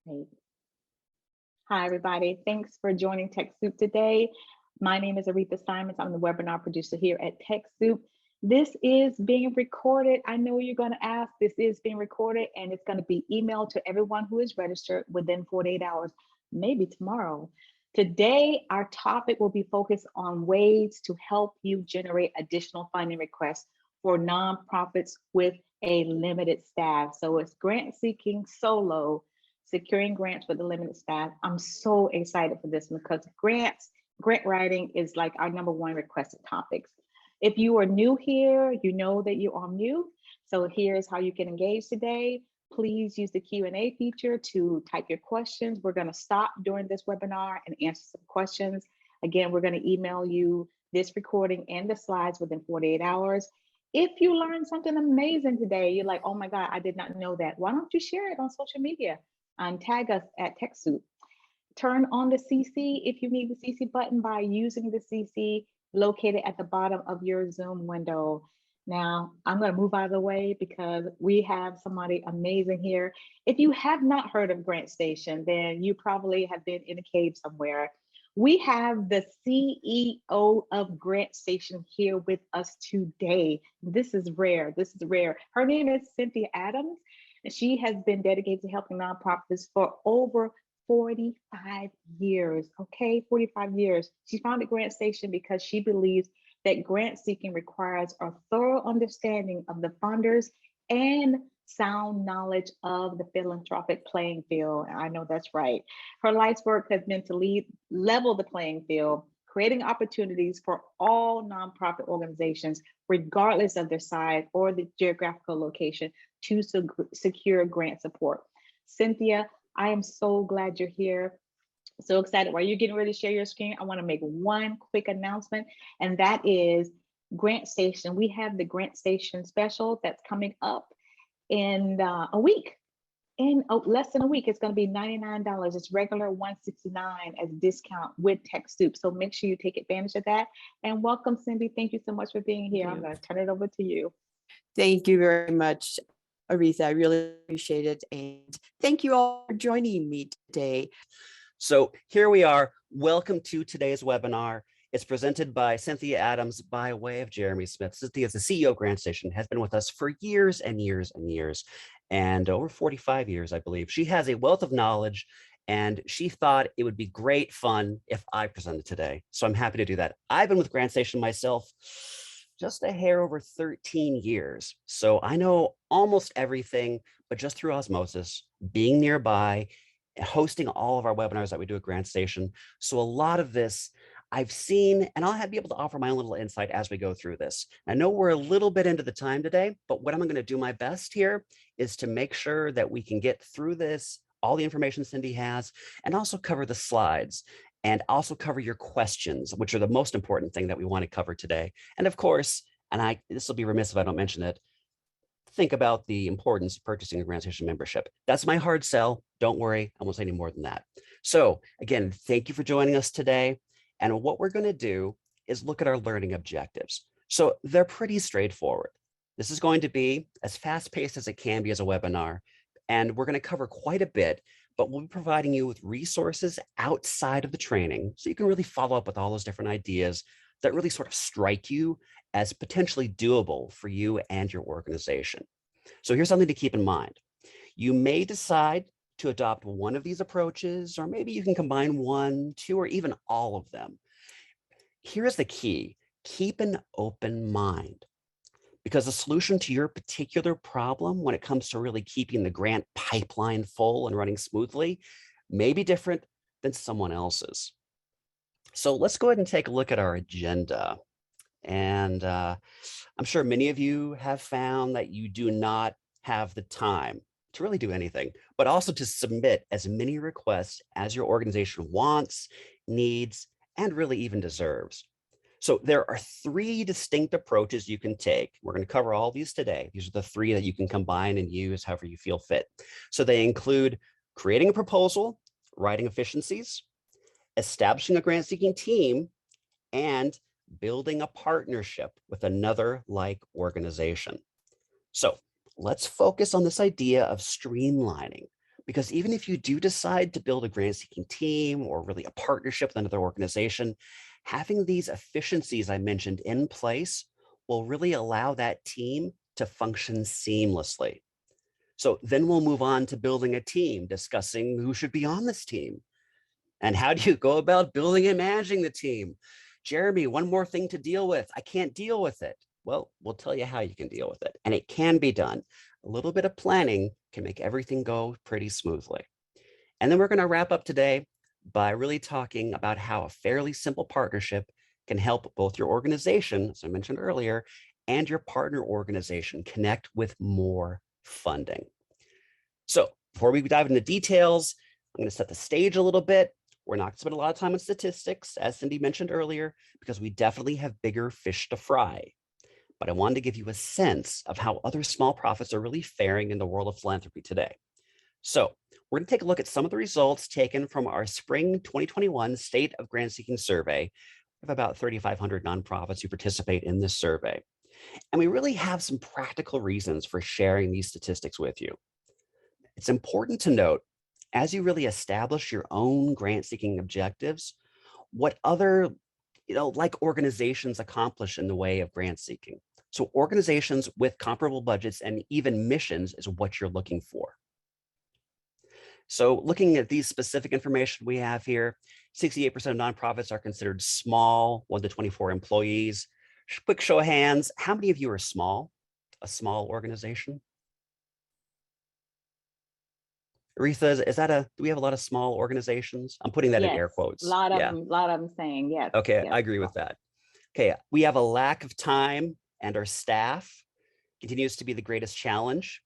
Great. Hi, everybody. Thanks for joining TechSoup today. My name is Aretha Simons. I'm the webinar producer here at TechSoup. This is being recorded. I know you're going to ask. This is being recorded, and it's going to be emailed to everyone who is registered within 48 hours, maybe tomorrow. Today, our topic will be focused on ways to help you generate additional funding requests for nonprofits with a limited staff. So it's grant seeking solo, securing grants with a limited staff. I'm so excited for this because grant writing is like our #1 requested topics. If you are new here, you know that you are new. So here's how you can engage today. Please use the Q&A feature to type your questions. We're going to stop during this webinar and answer some questions. Again, we're going to email you this recording and the slides within 48 hours. If you learned something amazing today, you're like, oh my God, I did not know that. Why don't you share it on social media and tag us at TechSoup? Turn on the CC if you need the CC button by using the CC located at the bottom of your Zoom window. Now, I'm going to move out of the way because we have somebody amazing here. If you have not heard of GrantStation, then you probably have been in a cave somewhere. We have the CEO of GrantStation here with us today. This is rare. This is rare. Her name is Cynthia Adams, and she has been dedicated to helping nonprofits for over 45 years. Okay, 45 years. She founded GrantStation because she believes that grant seeking requires a thorough understanding of the funders and sound knowledge of the philanthropic playing field. And I know that's right. Her life's work has been to level the playing field, creating opportunities for all nonprofit organizations, regardless of their size or the geographical location, to secure grant support. Cynthia, I am so glad you're here. So excited. While you're getting ready to share your screen, I want to make one quick announcement, and that is GrantStation. We have the GrantStation special that's coming up in a week. In less than a week, it's going to be $99. It's regular $169 as discount with TechSoup. So make sure you take advantage of that. And welcome, Cindy. Thank you so much for being here. I'm going to turn it over to you. Thank you very much, Aretha. I really appreciate it. And thank you all for joining me today. So here we are. Welcome to today's webinar. It's presented by Cynthia Adams by way of Jeremy Smith. Cynthia is the CEO of GrantStation, has been with us for years and years and years, and over 45 years, I believe. She has a wealth of knowledge, and she thought it would be great fun if I presented today. So I'm happy to do that. I've been with GrantStation myself just a hair over 13 years. So I know almost everything, but just through osmosis, being nearby, hosting all of our webinars that we do at GrantStation. So a lot of this I've seen, and I'll be able to offer my own little insight as we go through this. I know we're a little bit into the time today, but what I'm going to do my best here is to make sure that we can get through this, all the information Cindy has, and also cover the slides, and also cover your questions, which are the most important thing that we want to cover today. And of course, and this will be remiss if I don't mention it, think about the importance of purchasing a GrantStation membership. That's my hard sell. Don't worry, I won't say any more than that. So again, thank you for joining us today. And what we're going to do is look at our learning objectives. So they're pretty straightforward. This is going to be as fast-paced as it can be as a webinar. And we're going to cover quite a bit, but we'll be providing you with resources outside of the training so you can really follow up with all those different ideas that really sort of strike you as potentially doable for you and your organization. So here's something to keep in mind. You may decide to adopt one of these approaches, or maybe you can combine one, two, or even all of them. Here's the key. Keep an open mind, because the solution to your particular problem when it comes to really keeping the grant pipeline full and running smoothly may be different than someone else's. So let's go ahead and take a look at our agenda. And I'm sure many of you have found that you do not have the time to really do anything, but also to submit as many requests as your organization wants, needs, and really even deserves. So there are 3 distinct approaches you can take. We're going to cover all these today. These are the 3 that you can combine and use however you feel fit. So they include creating a proposal, writing efficiencies, establishing a grant-seeking team, and building a partnership with another like organization. So let's focus on this idea of streamlining. Because even if you do decide to build a grant seeking team or really a partnership with another organization, having these efficiencies I mentioned in place will really allow that team to function seamlessly. So then we'll move on to building a team, discussing who should be on this team. And how do you go about building and managing the team? Jeremy, one more thing to deal with. I can't deal with it. Well, we'll tell you how you can deal with it. And it can be done. A little bit of planning can make everything go pretty smoothly. And then we're going to wrap up today by really talking about how a fairly simple partnership can help both your organization, as I mentioned earlier, and your partner organization connect with more funding. So before we dive into details, I'm going to set the stage a little bit. We're not going to spend a lot of time on statistics, as Cindy mentioned earlier, because we definitely have bigger fish to fry. But I wanted to give you a sense of how other small profits are really faring in the world of philanthropy today. So we're going to take a look at some of the results taken from our spring 2021 State of Grant Seeking survey. We have about 3,500 nonprofits who participate in this survey. And we really have some practical reasons for sharing these statistics with you. It's important to note, as you really establish your own grant seeking objectives, what other like organizations accomplish in the way of grant seeking. So organizations with comparable budgets and even missions is what you're looking for. So looking at these specific information we have here, 68% of nonprofits are considered small, 1 to 24 employees. Quick show of hands, how many of you are small, a small organization? Aretha, do we have a lot of small organizations? I'm putting that in air quotes. A lot of them saying yes. Okay, yes. I agree with that. Okay, we have a lack of time and our staff continues to be the greatest challenge.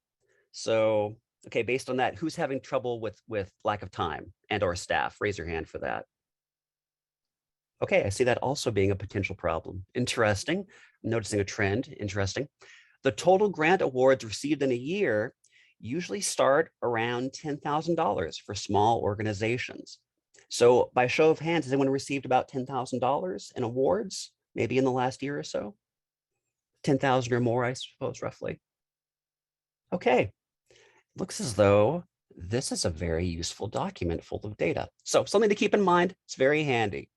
So, okay, based on that, who's having trouble with lack of time and or staff? Raise your hand for that. Okay, I see that also being a potential problem. Interesting. I'm noticing a trend. Interesting. The total grant awards received in a year usually start around $10,000 for small organizations. So by show of hands, has anyone received about $10,000 in awards, maybe in the last year or so? 10,000 or more, I suppose, roughly. Okay, looks as though this is a very useful document full of data. So something to keep in mind, it's very handy.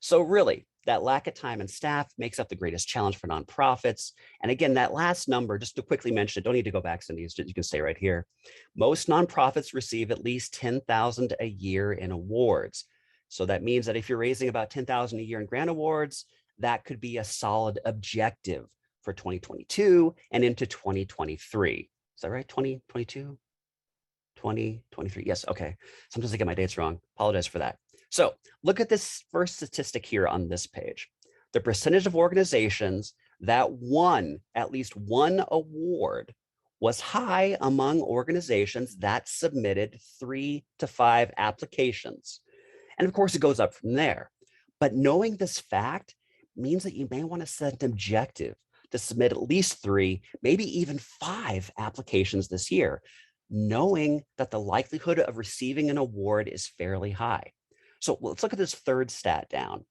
So really, that lack of time and staff makes up the greatest challenge for nonprofits. And again, that last number, just to quickly mention it, don't need to go back, Cindy, you can stay right here. Most nonprofits receive at least 10,000 a year in awards. So that means that if you're raising about 10,000 a year in grant awards, that could be a solid objective for 2022 and into 2023. Is that right? 2022? 2023. Yes. Okay. Sometimes I get my dates wrong. Apologize for that. So look at this first statistic here on this page. The percentage of organizations that won at least one award was high among organizations that submitted 3 to 5 applications. And of course, it goes up from there. But knowing this fact means that you may want to set an objective to submit at least 3, maybe even 5 applications this year, knowing that the likelihood of receiving an award is fairly high. So let's look at this third stat down.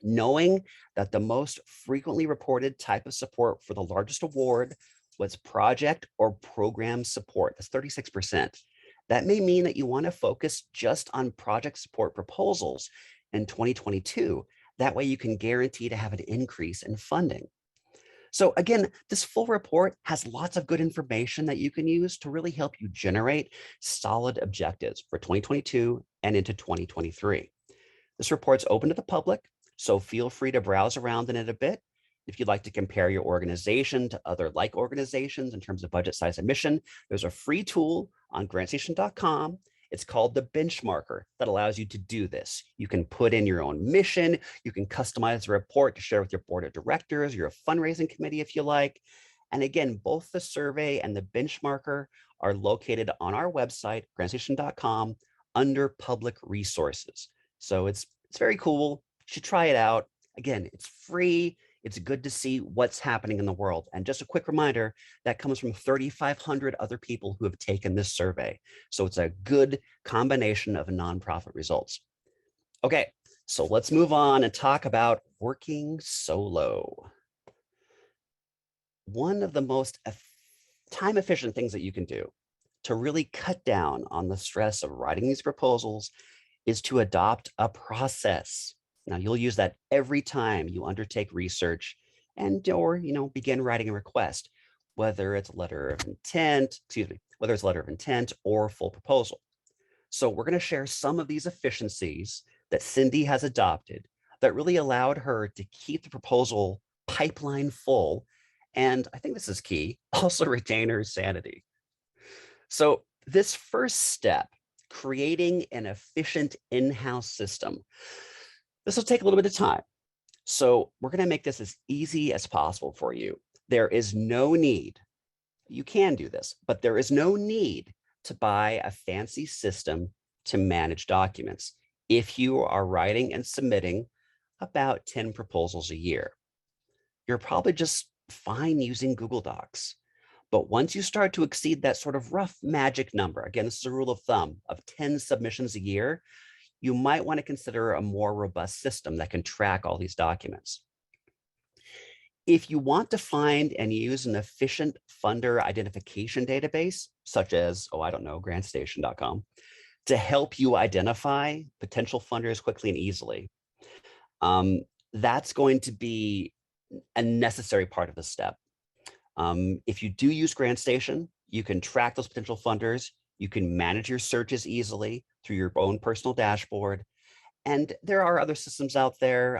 Knowing that the most frequently reported type of support for the largest award was project or program support. That's 36%. That may mean that you want to focus just on project support proposals in 2022. That way you can guarantee to have an increase in funding. So again, this full report has lots of good information that you can use to really help you generate solid objectives for 2022 and into 2023. This report's open to the public, so feel free to browse around in it a bit. If you'd like to compare your organization to other like organizations in terms of budget size and mission, there's a free tool on GrantStation.com. It's called the benchmarker that allows you to do this. You can put in your own mission. You can customize the report to share with your board of directors, your fundraising committee if you like. And again, both the survey and the benchmarker are located on our website, GrantStation.com, under public resources. So it's very cool. You should try it out. Again, it's free. It's good to see what's happening in the world. And just a quick reminder, that comes from 3,500 other people who have taken this survey. So it's a good combination of nonprofit results. Okay, so let's move on and talk about working solo. One of the most time-efficient things that you can do to really cut down on the stress of writing these proposals is to adopt a process. Now, you'll use that every time you undertake research and or begin writing a request, whether it's a letter of intent, whether it's a letter of intent or full proposal. So we're going to share some of these efficiencies that Cindy has adopted that really allowed her to keep the proposal pipeline full. And I think this is key, also retain her sanity. So this first step, creating an efficient in-house system, this will take a little bit of time. So we're going to make this as easy as possible for you. There is no need, you can do this, but there is no need to buy a fancy system to manage documents if you are writing and submitting about 10 proposals a year. You're probably just fine using Google Docs. But once you start to exceed that sort of rough magic number, again, this is a rule of thumb of 10 submissions a year, you might want to consider a more robust system that can track all these documents. If you want to find and use an efficient funder identification database, such as, GrantStation.com, to help you identify potential funders quickly and easily, that's going to be a necessary part of the step. If you do use GrantStation, you can track those potential funders. You can manage your searches easily through your own personal dashboard. And there are other systems out there.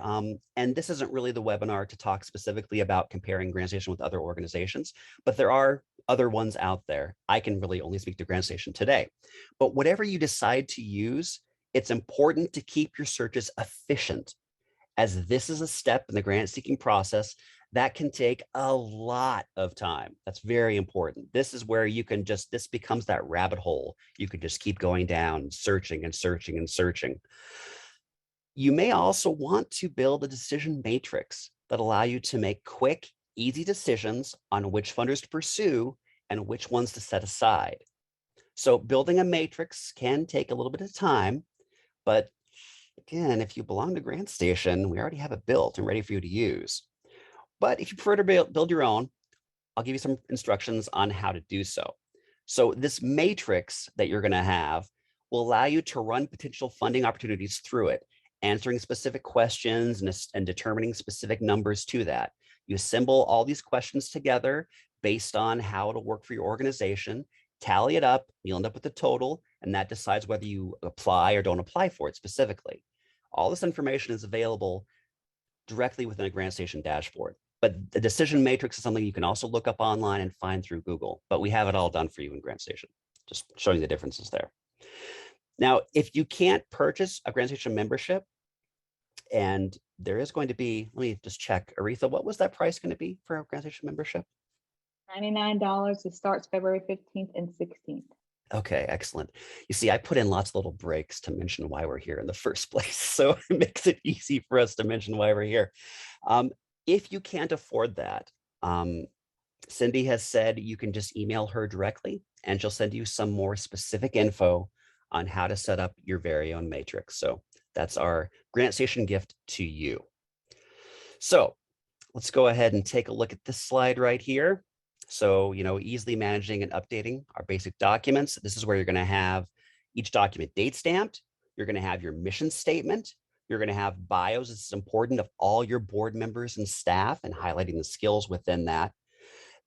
And this isn't really the webinar to talk specifically about comparing GrantStation with other organizations, but there are other ones out there. I can really only speak to GrantStation today. But whatever you decide to use, it's important to keep your searches efficient, as this is a step in the grant seeking process that can take a lot of time. That's very important. This is where you can this becomes that rabbit hole. You could just keep going down, searching and searching and searching. You may also want to build a decision matrix that allow you to make quick, easy decisions on which funders to pursue and which ones to set aside. So building a matrix can take a little bit of time, but again, if you belong to GrantStation, we already have it built and ready for you to use. But if you prefer to build your own, I'll give you some instructions on how to do so. So this matrix that you're going to have will allow you to run potential funding opportunities through it, answering specific questions and determining specific numbers to that. You assemble all these questions together based on how it'll work for your organization, tally it up, you'll end up with the total, and that decides whether you apply or don't apply for it specifically. All this information is available directly within a GrantStation dashboard. But the decision matrix is something you can also look up online and find through Google, but we have it all done for you in GrantStation, just showing the differences there. Now, if you can't purchase a GrantStation membership, and there is going to be, let me just check, Aretha, what was that price going to be for a GrantStation membership? $99. It starts February 15th and 16th. Okay, excellent. You see, I put in lots of little breaks to mention why we're here in the first place. So it makes it easy for us to mention why we're here. If you can't afford that, Cindy has said you can just email her directly and she'll send you some more specific info on how to set up your very own matrix. So that's our GrantStation gift to you. So let's go ahead and take a look at this slide right here. So, easily managing and updating our basic documents. This is where you're going to have each document date stamped. You're going to have your mission statement. You're going to have bios. This is important, of all your board members and staff, and highlighting the skills within that.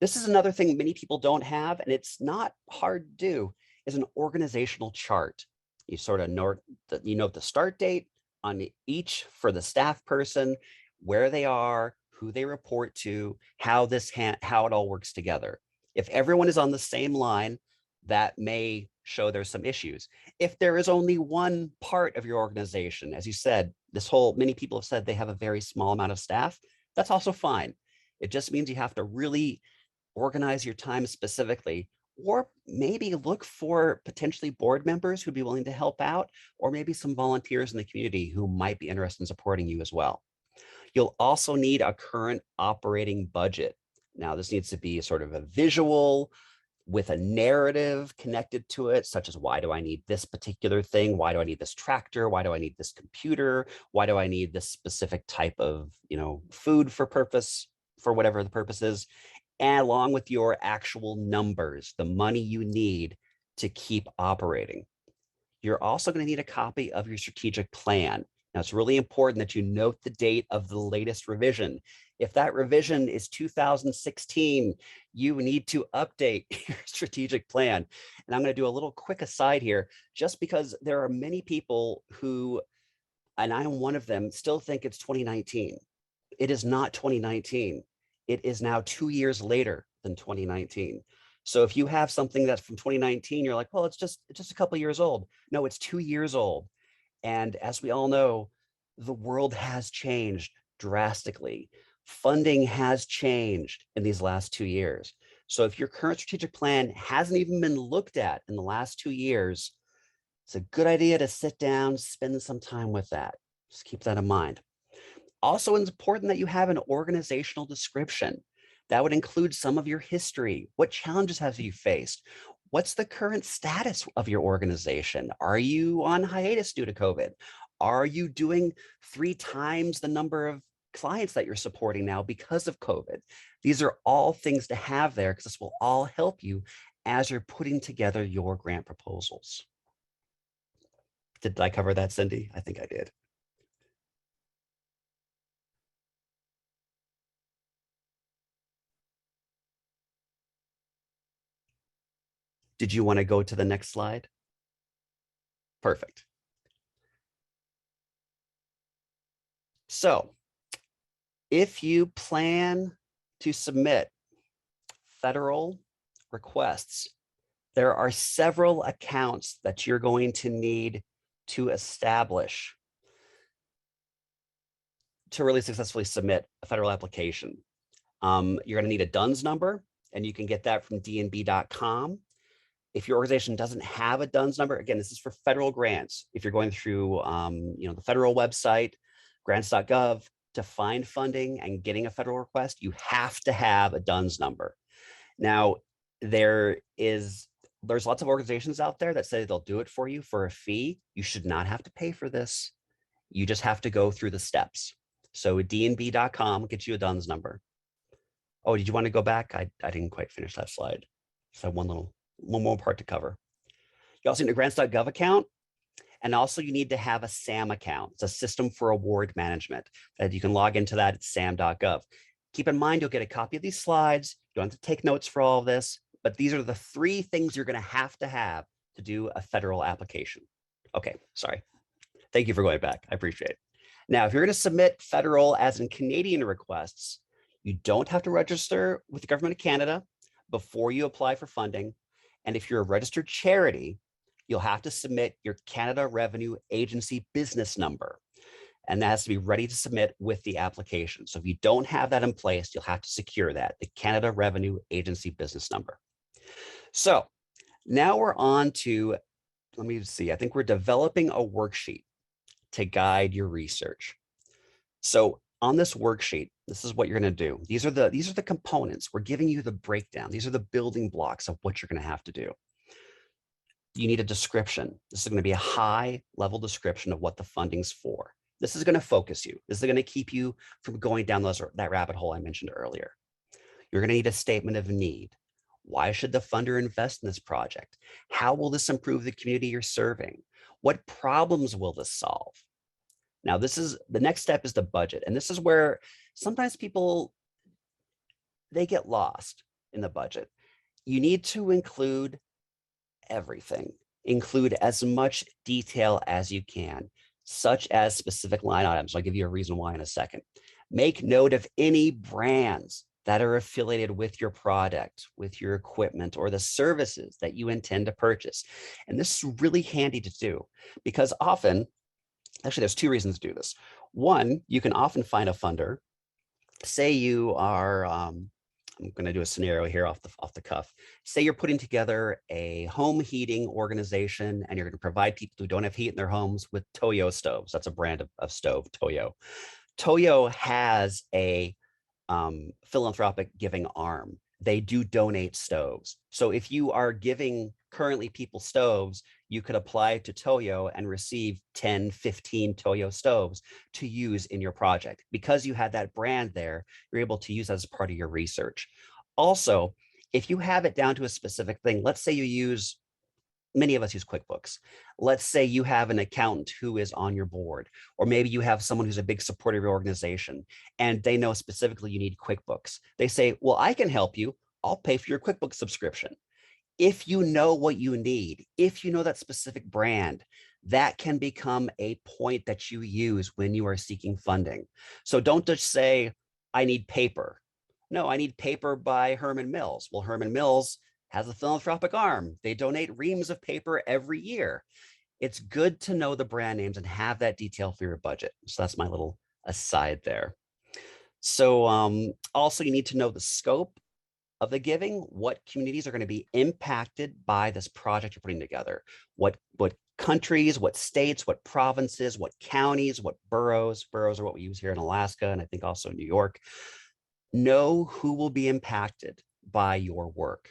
This is another thing many people don't have, and it's not hard to do, is an organizational chart. You sort of know the start date on each for the staff person, where they are, who they report to, how it all works together. If everyone is on the same line, that may show there's some issues. If there is only one part of your organization, as you said, many people have said they have a very small amount of staff, that's also fine. It just means you have to really organize your time specifically, or maybe look for potentially board members who'd be willing to help out, or maybe some volunteers in the community who might be interested in supporting you as well. You'll also need a current operating budget. Now, this needs to be sort of a visual with a narrative connected to it, such as, why do I need this particular thing? Why do I need this tractor? Why do I need this computer? Why do I need this specific type of, food for whatever the purpose is? And along with your actual numbers, the money you need to keep operating. You're also going to need a copy of your strategic plan. Now, it's really important that you note the date of the latest revision. If that revision is 2016, you need to update your strategic plan. And I'm going to do a little quick aside here, just because there are many people who, and I'm one of them, still think it's 2019. It is not 2019. It is now 2 years later than 2019. So if you have something that's from 2019, you're like, well, it's just a couple of years old. No, it's 2 years old. And as we all know, the world has changed drastically. Funding has changed in these last 2 years. So if your current strategic plan hasn't even been looked at in the last 2 years, it's a good idea to sit down, spend some time with that. Just keep that in mind. Also, it's important that you have an organizational description. That would include some of your history. What challenges have you faced? What's the current status of your organization? Are you on hiatus due to COVID? Are you doing 3 times the number of clients that you're supporting now because of COVID? These are all things to have there because this will all help you as you're putting together your grant proposals. Did I cover that, Cindy? I think I did. Did you want to go to the next slide? Perfect. So if you plan to submit federal requests, there are several accounts that you're going to need to establish to really successfully submit a federal application. You're going to need a DUNS number, and you can get that from dnb.com. If your organization doesn't have a DUNS number, again, this is for federal grants. If you're going through the federal website, grants.gov, to find funding and getting a federal request, you have to have a DUNS number. Now, there's lots of organizations out there that say they'll do it for you for a fee. You should not have to pay for this. You just have to go through the steps. So dnb.com gets you a DUNS number. Oh, did you want to go back? I didn't quite finish that slide. Just have one more part to cover. You also need a grants.gov account. And also you need to have a SAM account. It's a system for award management that you can log into that at sam.gov. Keep in mind, you'll get a copy of these slides. You don't have to take notes for all of this, but these are the 3 things you're going to have to do a federal application. Okay, sorry. Thank you for going back. I appreciate it. Now, if you're going to submit federal as in Canadian requests, you don't have to register with the government of Canada before you apply for funding. And if you're a registered charity, you'll have to submit your Canada Revenue Agency business number. And that has to be ready to submit with the application. So if you don't have that in place, you'll have to secure that, the Canada Revenue Agency business number. So now we're on to, let me see, I think we're developing a worksheet to guide your research. So on this worksheet, this is what you're going to do. These are the components. We're giving you the breakdown. These are the building blocks of what you're going to have to do. You need a description. This is going to be a high level description of what the funding's for. This is going to focus you. This is going to keep you from going down that rabbit hole I mentioned earlier. You're going to need a statement of need. Why should the funder invest in this project? How will this improve the community you're serving? What problems will this solve? Now, the next step is the budget. And this is where sometimes people, they get lost in the budget. You need to include everything. Include as much detail as you can, such as specific line items. I'll give you a reason why in a second. Make note of any brands that are affiliated with your product, with your equipment, or the services that you intend to purchase. And this is really handy to do because often, actually, there's 2 reasons to do this. One, you can often find a funder. Say you are, I'm going to do a scenario here off the cuff. Say you're putting together a home heating organization and you're going to provide people who don't have heat in their homes with Toyo stoves. That's a brand of stove, Toyo. Toyo has a philanthropic giving arm. They do donate stoves. So if you are giving currently people stoves, you could apply to Toyo and receive 10, 15 Toyo stoves to use in your project. Because you had that brand there, you're able to use that as part of your research. Also, if you have it down to a specific thing, let's say you use many of us use QuickBooks. Let's say you have an accountant who is on your board, or maybe you have someone who's a big supporter of your organization and they know specifically you need QuickBooks. They say, well, I can help you. I'll pay for your QuickBooks subscription. If you know what you need, if you know that specific brand, that can become a point that you use when you are seeking funding. So don't just say, I need paper. No, I need paper by Herman Mills. Well, Herman Mills has a philanthropic arm. They donate reams of paper every year. It's good to know the brand names and have that detail for your budget. So that's my little aside there. So also you need to know the scope of the giving, what communities are going to be impacted by this project you're putting together, what countries, what states, what provinces, what counties, what boroughs are what we use here in Alaska, and I think also New York. Know who will be impacted by your work.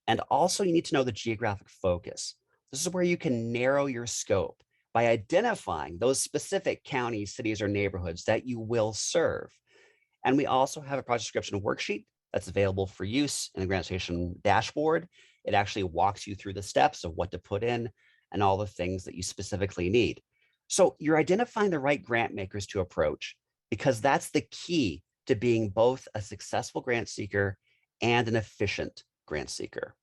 And also you need to know the geographic focus. This is where you can narrow your scope by identifying those specific counties, cities, or neighborhoods that you will serve. And we also have a project description worksheet that's available for use in the GrantStation dashboard. It actually walks you through the steps of what to put in and all the things that you specifically need. So you're identifying the right grant makers to approach, because that's the key to being both a successful grant seeker and an efficient grant seeker.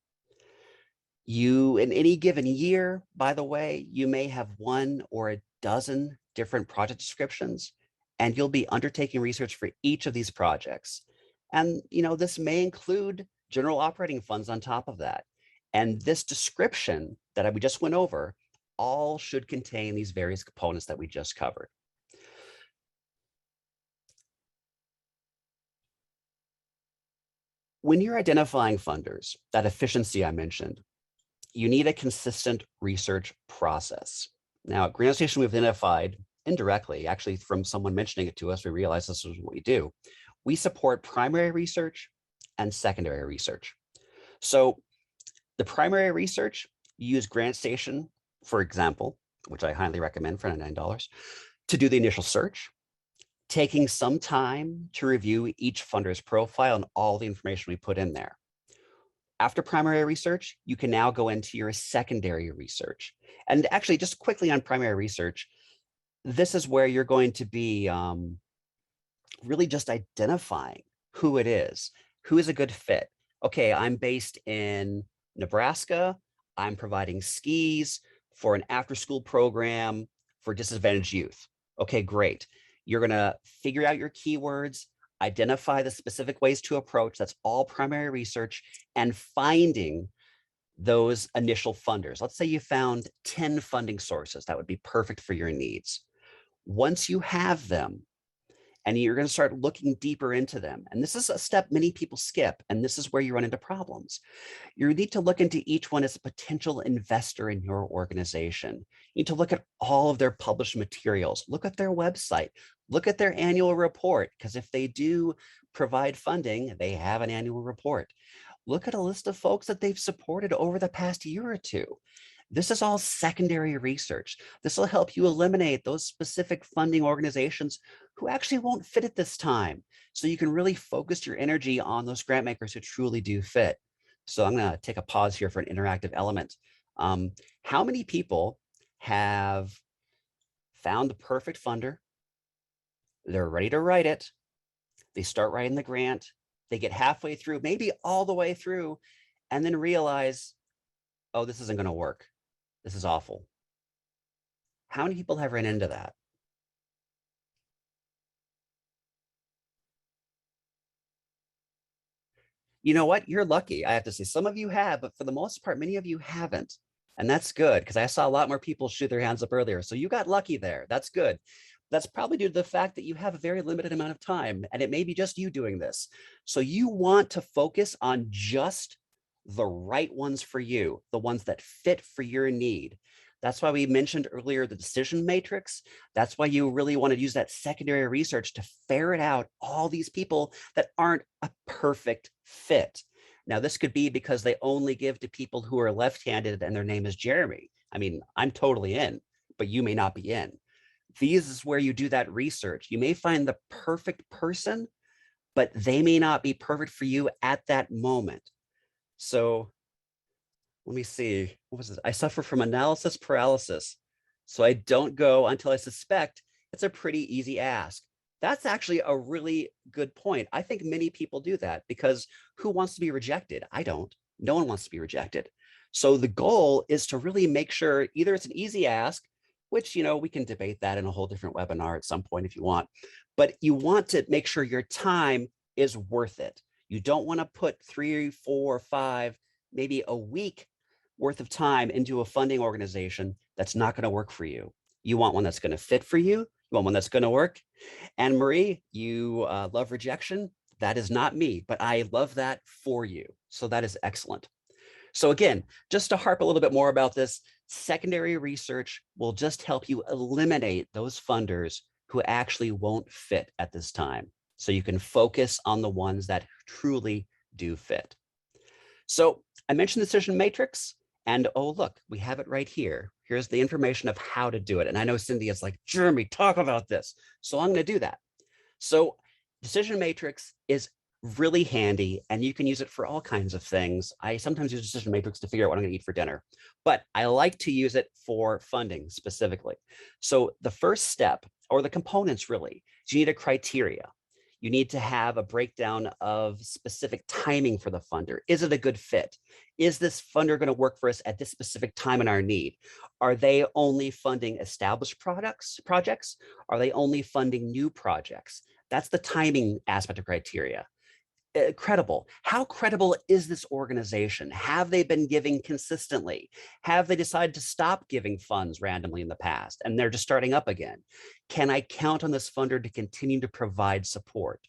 You, in any given year, by the way, you may have 1 or a dozen different project descriptions, and you'll be undertaking research for each of these projects. And this may include general operating funds on top of that. And this description that we just went over all should contain these various components that we just covered. When you're identifying funders, that efficiency I mentioned, you need a consistent research process. Now at GrantStation, we've identified indirectly, actually from someone mentioning it to us, we realized this is what we do. We support primary research and secondary research. So the primary research, you use GrantStation, for example, which I highly recommend for $99, to do the initial search, taking some time to review each funder's profile and all the information we put in there. After primary research, you can now go into your secondary research. And actually, just quickly on primary research, this is where you're going to be really just identifying who it is, who is a good fit. Okay, I'm based in Nebraska. I'm providing skis for an after-school program for disadvantaged youth. Okay, great. You're gonna figure out your keywords, identify the specific ways to approach. That's all primary research, and finding those initial funders. Let's say you found 10 funding sources that would be perfect for your needs. Once you have them, and you're going to start looking deeper into them. And this is a step many people skip, and this is where you run into problems. You need to look into each one as a potential investor in your organization. You need to look at all of their published materials, look at their website, look at their annual report, because if they do provide funding, they have an annual report. Look at a list of folks that they've supported over the past year or two. This is all secondary research. This will help you eliminate those specific funding organizations who actually won't fit at this time. So you can really focus your energy on those grant makers who truly do fit. So I'm going to take a pause here for an interactive element. How many people have found the perfect funder? They're ready to write it. They start writing the grant. They get halfway through, maybe all the way through, and then realize, oh, this isn't going to work. This is awful. How many people have ran into that? You know what? You're lucky. I have to say, some of you have, but for the most part, many of you haven't. And that's good, because I saw a lot more people shoot their hands up earlier. So you got lucky there. That's good. That's probably due to the fact that you have a very limited amount of time, and it may be just you doing this. So you want to focus on just the right ones for you, the ones that fit for your need. That's why we mentioned earlier the decision matrix. That's why you really want to use that secondary research to ferret out all these people that aren't a perfect fit. Now, this could be because they only give to people who are left-handed and their name is Jeremy. I mean, I'm totally in, but you may not be in. These is where you do that research. You may find the perfect person, but they may not be perfect for you at that moment. So let me see, what was this? I suffer from analysis paralysis. So I don't go until I suspect. It's a pretty easy ask. That's actually a really good point. I think many people do that because who wants to be rejected? I don't. No one wants to be rejected. So the goal is to really make sure either it's an easy ask, which, we can debate that in a whole different webinar at some point if you want, but you want to make sure your time is worth it. You don't want to put 3, 4, 5, maybe a week worth of time into a funding organization that's not going to work for you. You want one that's going to fit for you. You want one that's going to work. And Marie, you love rejection. That is not me, but I love that for you. So that is excellent. So again, just to harp a little bit more about this, secondary research will just help you eliminate those funders who actually won't fit at this time. So you can focus on the ones that truly do fit. So I mentioned the decision matrix, and oh, look, we have it right here. Here's the information of how to do it. And I know Cynthia's like, Jeremy, talk about this. So I'm going to do that. So decision matrix is really handy, and you can use it for all kinds of things. I sometimes use decision matrix to figure out what I'm going to eat for dinner, but I like to use it for funding specifically. So the first step, or the components really, is you need a criteria. You need to have a breakdown of specific timing for the funder. Is it a good fit? Is this funder going to work for us at this specific time in our need? Are they only funding established projects? Are they only funding new projects? That's the timing aspect of criteria. Credible. How credible is this organization? Have they been giving consistently? Have they decided to stop giving funds randomly in the past and they're just starting up again? Can I count on this funder to continue to provide support?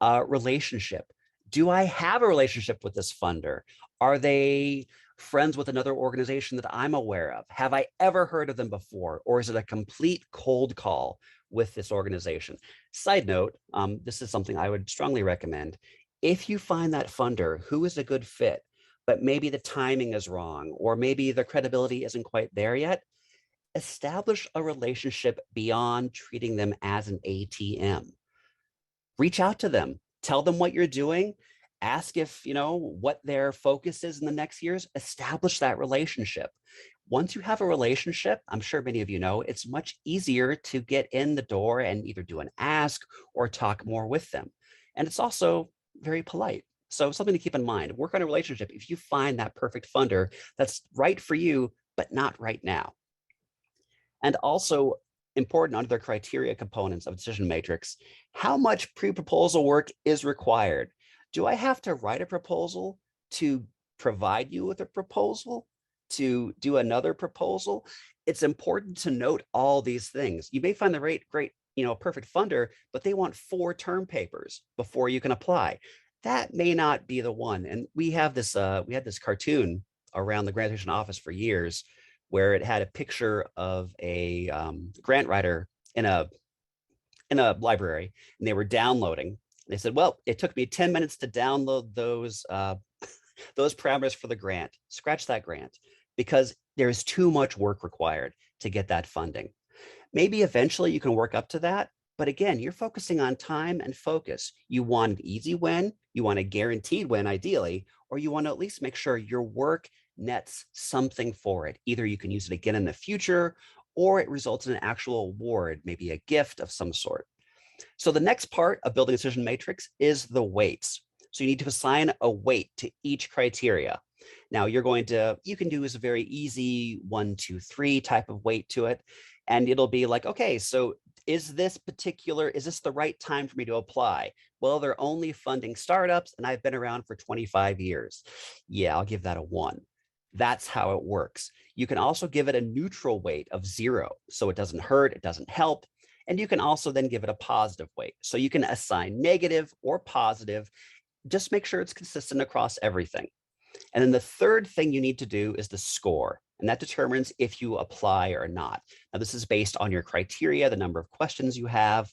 Relationship. Do I have a relationship with this funder? Are they friends with another organization that I'm aware of? Have I ever heard of them before? Or is it a complete cold call with this organization? Side note, this is something I would strongly recommend. If you find that funder who is a good fit, but maybe the timing is wrong, or maybe the credibility isn't quite there yet, establish a relationship beyond treating them as an ATM. Reach out to them, tell them what you're doing, ask if, what their focus is in the next years, establish that relationship. Once you have a relationship, I'm sure many of you know, it's much easier to get in the door and either do an ask or talk more with them. And it's also very polite. So something to keep in mind, work on a relationship if you find that perfect funder that's right for you, but not right now. And also important under the criteria components of decision matrix, how much pre-proposal work is required? Do I have to write a proposal to provide you with a proposal, to do another proposal? It's important to note all these things. You may find the great, perfect funder, but they want 4 term papers before you can apply. That may not be the one. And we had this cartoon around the GrantStation office for years, where it had a picture of a grant writer in a library, and they were downloading. They said, well, it took me 10 minutes to download those parameters for the grant. Scratch that grant, because there's too much work required to get that funding. Maybe eventually you can work up to that. But again, you're focusing on time and focus. You want an easy win, you want a guaranteed win ideally, or you want to at least make sure your work nets something for it. Either you can use it again in the future, or it results in an actual award, maybe a gift of some sort. So the next part of building a decision matrix is the weights. So you need to assign a weight to each criteria. Now you can do is a very easy 1, 2, 3 type of weight to it. And it'll be like, okay, so is this the right time for me to apply? Well, they're only funding startups and I've been around for 25 years. Yeah, I'll give that a 1. That's how it works. You can also give it a neutral weight of 0. So it doesn't hurt, it doesn't help. And you can also then give it a positive weight. So you can assign negative or positive. Just make sure it's consistent across everything. And then the third thing you need to do is the score. And that determines if you apply or not. Now, this is based on your criteria, the number of questions you have.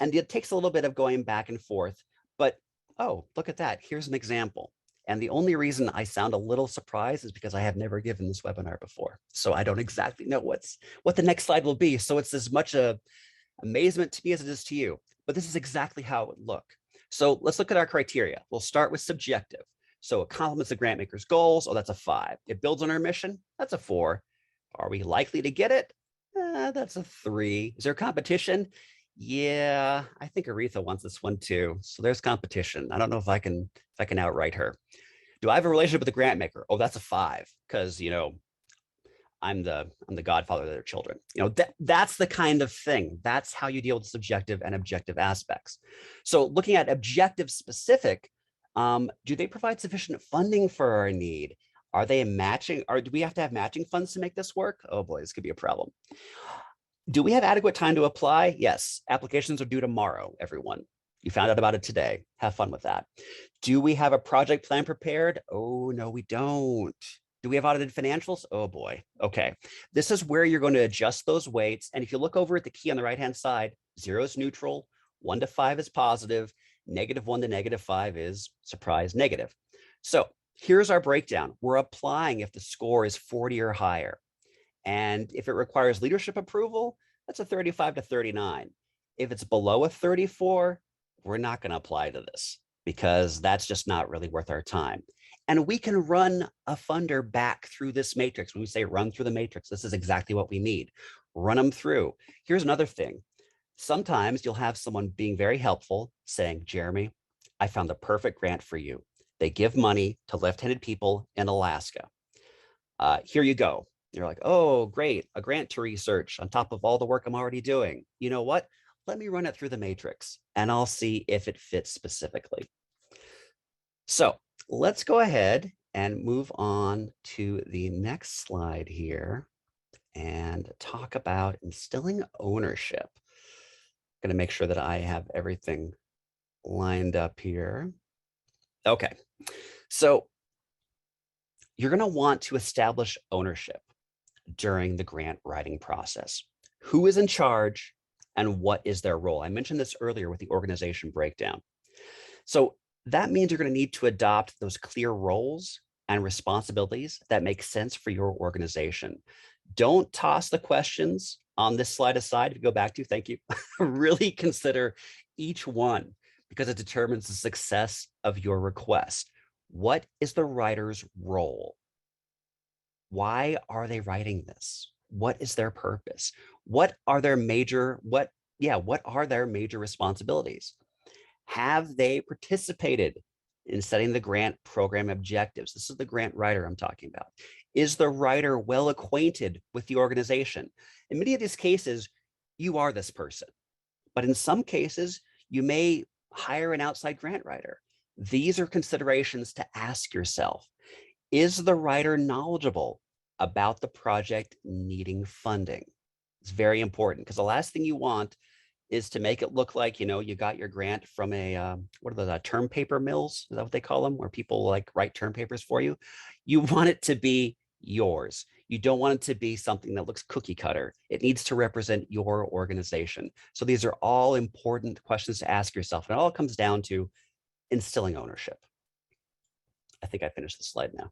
And it takes a little bit of going back and forth. But, oh, look at that. Here's an example. And the only reason I sound a little surprised is because I have never given this webinar before. So I don't exactly know what the next slide will be. So it's as much a amazement to me as it is to you. But this is exactly how it would look. So let's look at our criteria. We'll start with subjective. So it complements the grant maker's goals. Oh, that's a 5. It builds on our mission. That's a 4. Are we likely to get it? That's a 3. Is there competition? Yeah, I think Aretha wants this one too. So there's competition. I don't know if I can outright her. Do I have a relationship with the grant maker? Oh, that's a 5, because I'm the godfather of their children. That's the kind of thing. That's how you deal with subjective and objective aspects. So looking at objective specific, do they provide sufficient funding for our need? Are they matching, or do we have to have matching funds to make this work? Oh boy, this could be a problem. Do we have adequate time to apply? Yes. Applications are due tomorrow, everyone. You found out about it today. Have fun with that. Do we have a project plan prepared? Oh, no, we don't. Do we have audited financials? Oh boy. Okay. This is where you're going to adjust those weights. And if you look over at the key on the right-hand side, 0 is neutral, 1 to 5 is positive, -1 to -5 is, surprise, negative. So here's our breakdown. We're applying if the score is 40 or higher. And if it requires leadership approval, that's a 35 to 39. If it's below a 34, we're not going to apply to this because that's just not really worth our time. And we can run a funder back through this matrix. When we say run through the matrix, this is exactly what we need. Run them through. Here's another thing. Sometimes you'll have someone being very helpful saying, Jeremy, I found the perfect grant for you. They give money to left-handed people in Alaska. Here you go. You're like, oh, great, a grant to research on top of all the work I'm already doing. You know what? Let me run it through the matrix and I'll see if it fits specifically. So let's go ahead and move on to the next slide here and talk about instilling ownership. I'm going to make sure that I have everything lined up here. Okay, so you're going to want to establish ownership during the grant writing process. Who is in charge and what is their role? I mentioned this earlier with the organization breakdown. So that means you're going to need to adopt those clear roles and responsibilities that make sense for your organization. Don't toss the questions on this slide aside. If you go back to, thank you, really consider each one because it determines the success of your request. What is the writer's role? Why are they writing this? What is their purpose? What are their major responsibilities? Have they participated in setting the grant program objectives? This is the grant writer I'm talking about. Is the writer well acquainted with the organization? In many of these cases, you are this person, but in some cases, you may hire an outside grant writer. These are considerations to ask yourself. Is the writer knowledgeable about the project needing funding? It's very important because the last thing you want is to make it look like, you got your grant from a, what are those, term paper mills? Is that what they call them? Where people like write term papers for you? You want it to be yours. You don't want it to be something that looks cookie cutter. It needs to represent your organization. So these are all important questions to ask yourself. And it all comes down to instilling ownership. I think I finished the slide now.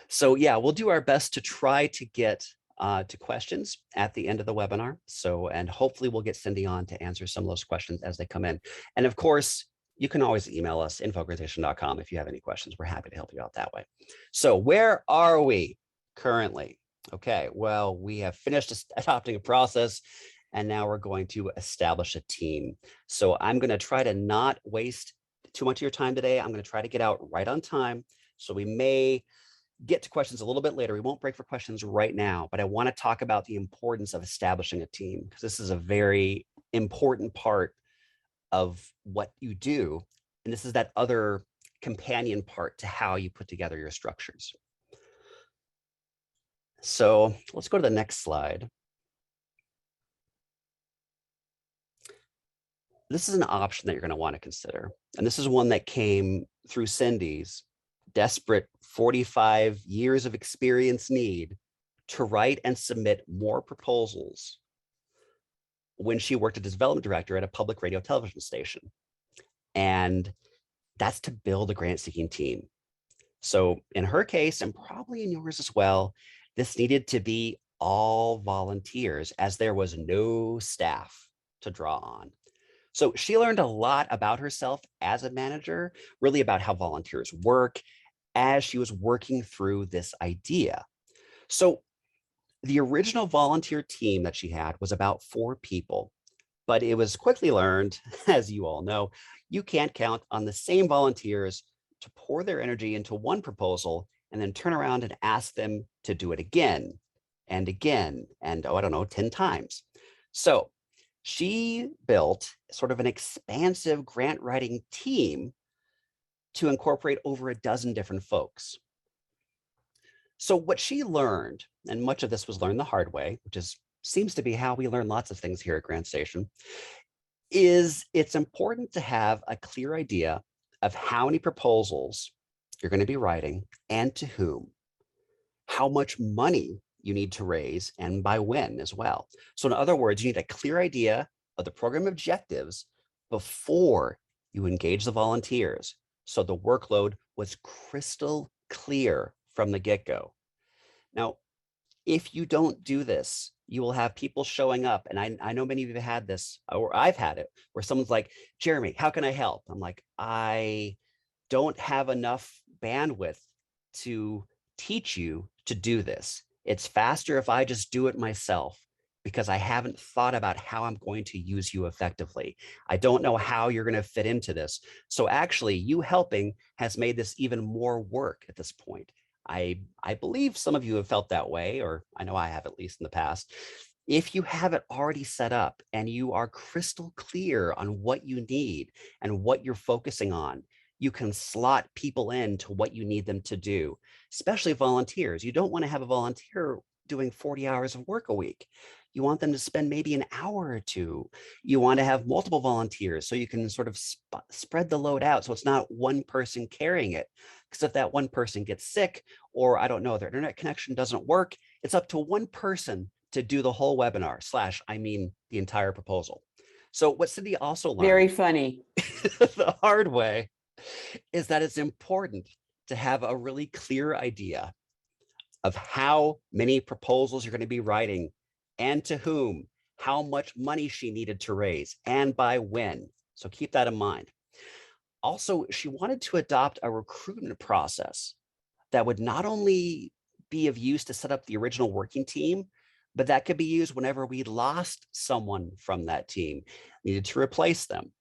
So yeah, we'll do our best to try to get to questions at the end of the webinar. So, and hopefully we'll get Cindy on to answer some of those questions as they come in. And of course, you can always email us, info@grantsstation.com, if you have any questions. We're happy to help you out that way. So where are we currently? Okay, well, we have finished adopting a process and now we're going to establish a team. So I'm going to try to not waste too much of your time today. I'm going to try to get out right on time. So we may get to questions a little bit later. We won't break for questions right now, but I want to talk about the importance of establishing a team because this is a very important part of what you do. And this is that other companion part to how you put together your structures. So let's go to the next slide. This is an option that you're going to want to consider. And this is one that came through Cindy's desperate 45 years of experience need to write and submit more proposals when she worked as development director at a public radio television station. And that's to build a grant seeking team. So in her case, and probably in yours as well, this needed to be all volunteers as there was no staff to draw on. So she learned a lot about herself as a manager, really about how volunteers work as she was working through this idea. So the original volunteer team that she had was about 4 people, but it was quickly learned, as you all know, you can't count on the same volunteers to pour their energy into one proposal and then turn around and ask them to do it again and again and, oh, I don't know, 10 times. So she built sort of an expansive grant writing team to incorporate over a dozen different folks. So what she learned, and much of this was learned the hard way, which seems to be how we learn lots of things here at GrantStation, is it's important to have a clear idea of how many proposals you're going to be writing and to whom, how much money you need to raise and by when as well. So in other words, you need a clear idea of the program objectives before you engage the volunteers. So the workload was crystal clear from the get-go. Now, if you don't do this, you will have people showing up. And I know many of you have had this, or I've had it, where someone's like, Jeremy, how can I help? I'm like, I don't have enough bandwidth to teach you to do this. It's faster if I just do it myself because I haven't thought about how I'm going to use you effectively. I don't know how you're going to fit into this. So actually, you helping has made this even more work at this point. I believe some of you have felt that way, or I know I have at least in the past. If you have it already set up and you are crystal clear on what you need and what you're focusing on, you can slot people into what you need them to do, especially volunteers. You don't want to have a volunteer doing 40 hours of work a week. You want them to spend maybe an hour or two. You want to have multiple volunteers so you can sort of spread the load out so it's not one person carrying it. Because if that one person gets sick, or I don't know, their internet connection doesn't work, it's up to one person to do the whole webinar / the entire proposal. So what Cynthia also learned Very funny. the hard way is that it's important to have a really clear idea of how many proposals you're going to be writing and to whom, how much money she needed to raise and by when. So keep that in mind. Also, she wanted to adopt a recruitment process that would not only be of use to set up the original working team, but that could be used whenever we lost someone from that team, needed to replace them.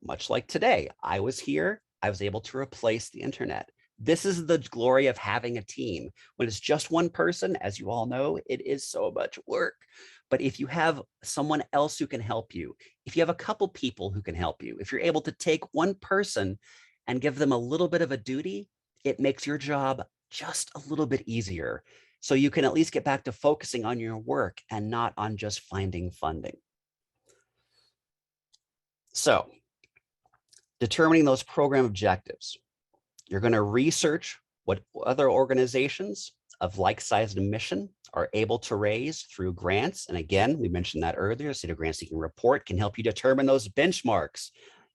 Much like today, I was here, I was able to replace the internet. This is the glory of having a team. When it's just one person, as you all know, it is so much work. But if you have someone else who can help you, if you have a couple people who can help you, if you're able to take one person and give them a little bit of a duty, it makes your job just a little bit easier. So you can at least get back to focusing on your work and not on just finding funding. So determining those program objectives. You're going to research what other organizations of like-sized mission are able to raise through grants. And again, we mentioned that earlier, State of Grant-Seeking Report can help you determine those benchmarks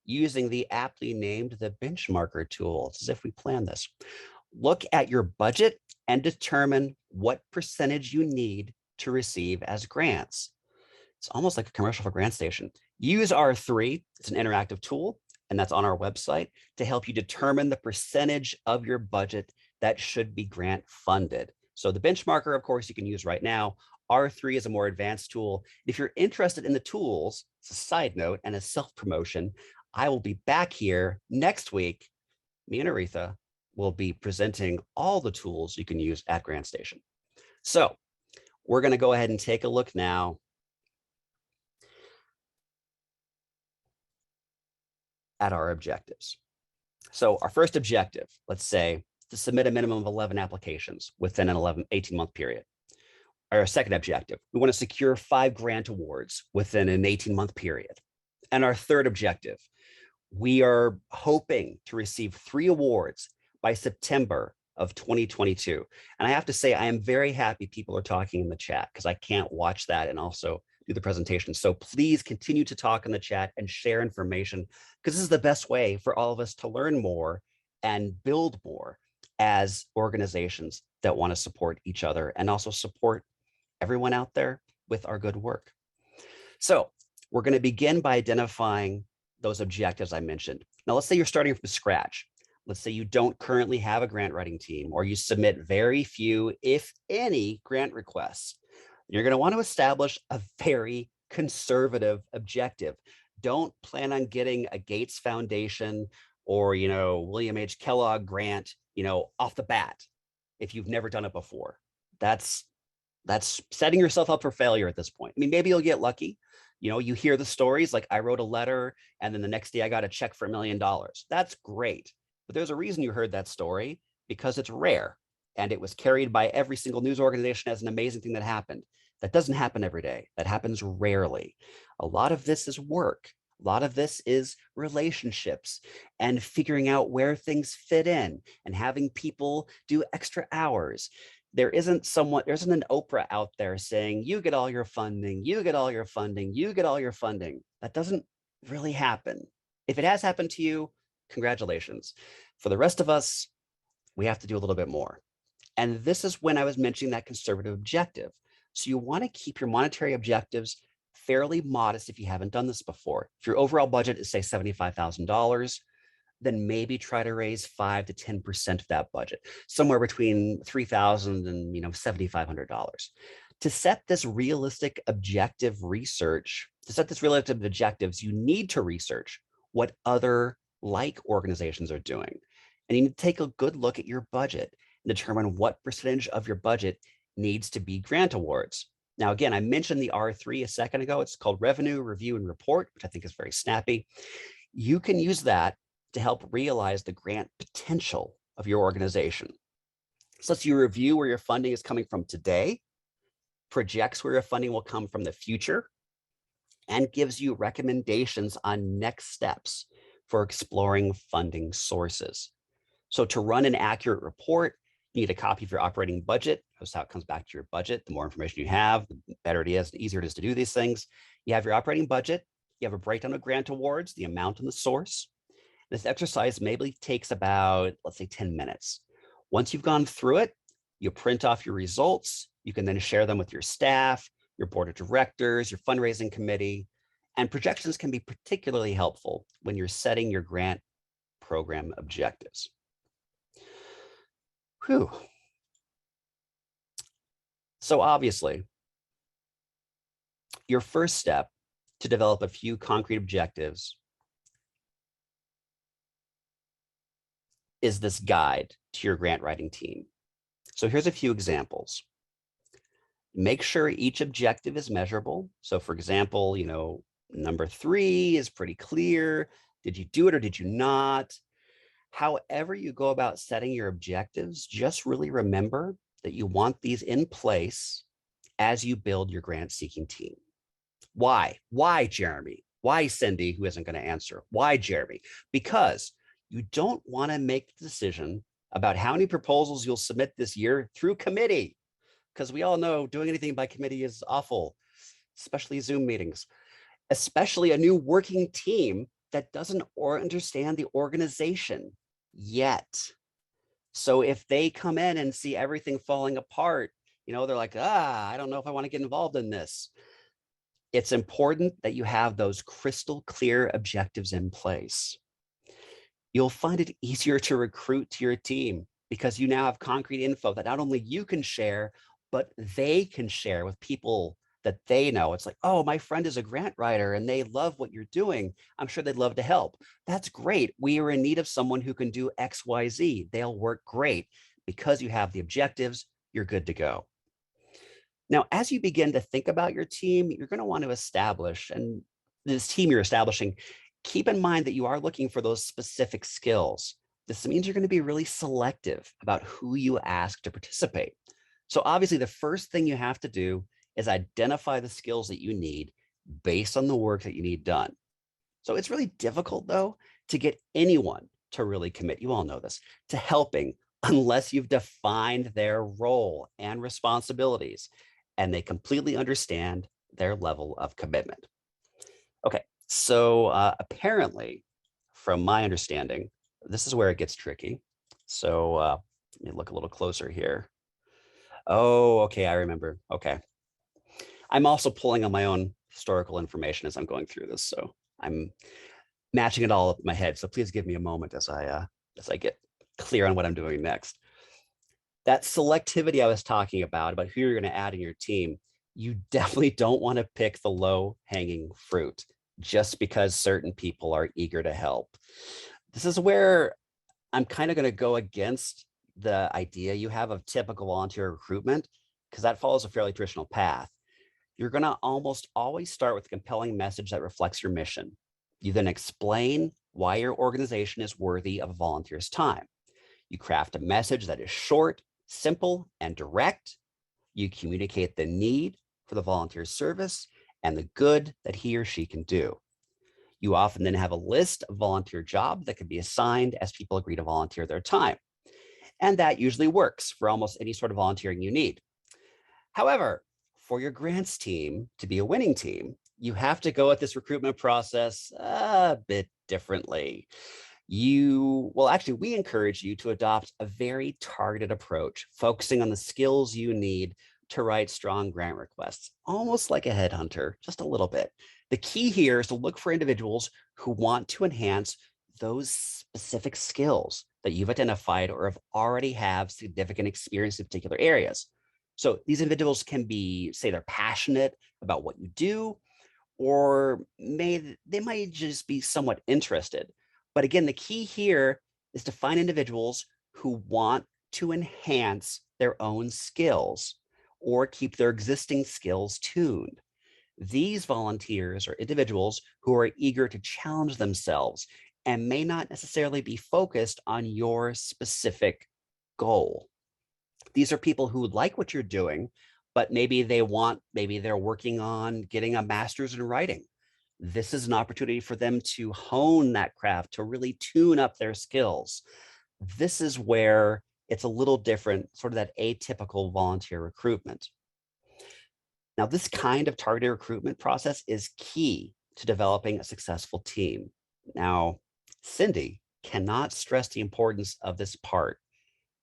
using the aptly named the benchmarker tool. It's as if we planned this. Look at your budget and determine what percentage you need to receive as grants. It's almost like a commercial for GrantStation. Use R3, it's an interactive tool, and that's on our website to help you determine the percentage of your budget that should be grant funded. So the benchmarker, of course, you can use right now. R3 is a more advanced tool. If you're interested in the tools, it's a side note and a self-promotion, I will be back here next week. Me and Aretha will be presenting all the tools you can use at GrantStation. So we're going to go ahead and take a look now at our objectives. So our first objective, let's say, to submit a minimum of 11 applications within an 18-month period. Our second objective, we want to secure 5 grant awards within an 18-month period. And our third objective, we are hoping to receive 3 awards by September of 2022. And I have to say, I am very happy people are talking in the chat because I can't watch that and also do the presentation. So please continue to talk in the chat and share information because this is the best way for all of us to learn more and build more as organizations that want to support each other and also support everyone out there with our good work. So we're going to begin by identifying those objectives I mentioned. Now, let's say you're starting from scratch. Let's say you don't currently have a grant writing team, or you submit very few, if any, grant requests. You're going to want to establish a very conservative objective. Don't plan on getting a Gates Foundation or, William H. Kellogg grant, off the bat, if you've never done it before. That's setting yourself up for failure at this point. I mean, maybe you'll get lucky. You hear the stories like I wrote a letter and then the next day I got a check for $1 million. That's great. But there's a reason you heard that story, because it's rare and it was carried by every single news organization as an amazing thing that happened. That doesn't happen every day. That happens rarely. A lot of this is work. A lot of this is relationships and figuring out where things fit in and having people do extra hours. There isn't an Oprah out there saying, you get all your funding, you get all your funding, you get all your funding. That doesn't really happen. If it has happened to you, congratulations. For the rest of us, we have to do a little bit more. And this is when I was mentioning that conservative objective. So you want to keep your monetary objectives fairly modest if you haven't done this before. If your overall budget is, say, $75,000, then maybe try to raise 5 to 10% of that budget, somewhere between $3,000 and $7,500. To set this realistic objectives, you need to research what other like organizations are doing. And you need to take a good look at your budget and determine what percentage of your budget needs to be grant awards. Now, again, I mentioned the R3 a second ago. It's called Revenue, Review, and Report, which I think is very snappy. You can use that to help realize the grant potential of your organization. So lets you review where your funding is coming from today, projects where your funding will come from the future, and gives you recommendations on next steps for exploring funding sources. So to run an accurate report, you need a copy of your operating budget. That's how it comes back to your budget. The more information you have, the better it is, the easier it is to do these things. You have your operating budget. You have a breakdown of grant awards, the amount and the source. This exercise maybe takes about, let's say, 10 minutes. Once you've gone through it, you print off your results. You can then share them with your staff, your board of directors, your fundraising committee, and projections can be particularly helpful when you're setting your grant program objectives. Whew. So obviously, your first step to develop a few concrete objectives is this guide to your grant writing team. So here's a few examples. Make sure each objective is measurable. So for example, number 3 is pretty clear. Did you do it or did you not? However you go about setting your objectives, just really remember that you want these in place as you build your grant seeking team. Why? Why, Jeremy? Why, Cindy, who isn't going to answer? Why, Jeremy? Because you don't want to make the decision about how many proposals you'll submit this year through committee, because we all know doing anything by committee is awful, especially Zoom meetings, especially a new working team that doesn't understand the organization yet. So if they come in and see everything falling apart, they're like, I don't know if I want to get involved in this. It's important that you have those crystal clear objectives in place. You'll find it easier to recruit to your team because you now have concrete info that not only you can share, but they can share with people that they know. It's like, oh, my friend is a grant writer and they love what you're doing. I'm sure they'd love to help. That's great. We are in need of someone who can do X, Y, Z. They'll work great. Because you have the objectives, you're good to go. Now, as you begin to think about your team, you're going to want to establish, and this team you're establishing, keep in mind that you are looking for those specific skills. This means you're going to be really selective about who you ask to participate. So obviously, the first thing you have to do is identify the skills that you need based on the work that you need done. So it's really difficult, though, to get anyone to really commit, you all know this, to helping unless you've defined their role and responsibilities and they completely understand their level of commitment. Okay, so apparently, from my understanding, this is where it gets tricky. So let me look a little closer here. Oh, okay, I remember. Okay. I'm also pulling on my own historical information as I'm going through this. So matching it all up in my head. So please give me a moment as I get clear on what I'm doing next. That selectivity I was talking about who you're going to add in your team, you definitely don't want to pick the low hanging fruit just because certain people are eager to help. This is where I'm kind of going to go against the idea you have of typical volunteer recruitment, because that follows a fairly traditional path. You're going to almost always start with a compelling message that reflects your mission. You then explain why your organization is worthy of a volunteer's time. You craft a message that is short, simple, and direct. You communicate the need for the volunteer's service and the good that he or she can do. You often then have a list of volunteer jobs that can be assigned as people agree to volunteer their time. And that usually works for almost any sort of volunteering you need. However, for your grants team to be a winning team, you have to go at this recruitment process a bit differently. We encourage you to adopt a very targeted approach, focusing on the skills you need to write strong grant requests, almost like a headhunter, just a little bit. The key here is to look for individuals who want to enhance those specific skills that you've identified or already have significant experience in particular areas. So these individuals can be, say, they're passionate about what you do, or they might just be somewhat interested. But again, the key here is to find individuals who want to enhance their own skills or keep their existing skills tuned. These volunteers are individuals who are eager to challenge themselves and may not necessarily be focused on your specific goal. These are people who like what you're doing, but maybe they're working on getting a master's in writing. This is an opportunity for them to hone that craft, to really tune up their skills. This is where it's a little different, sort of that atypical volunteer recruitment. Now, this kind of targeted recruitment process is key to developing a successful team. Now, Cindy cannot stress the importance of this part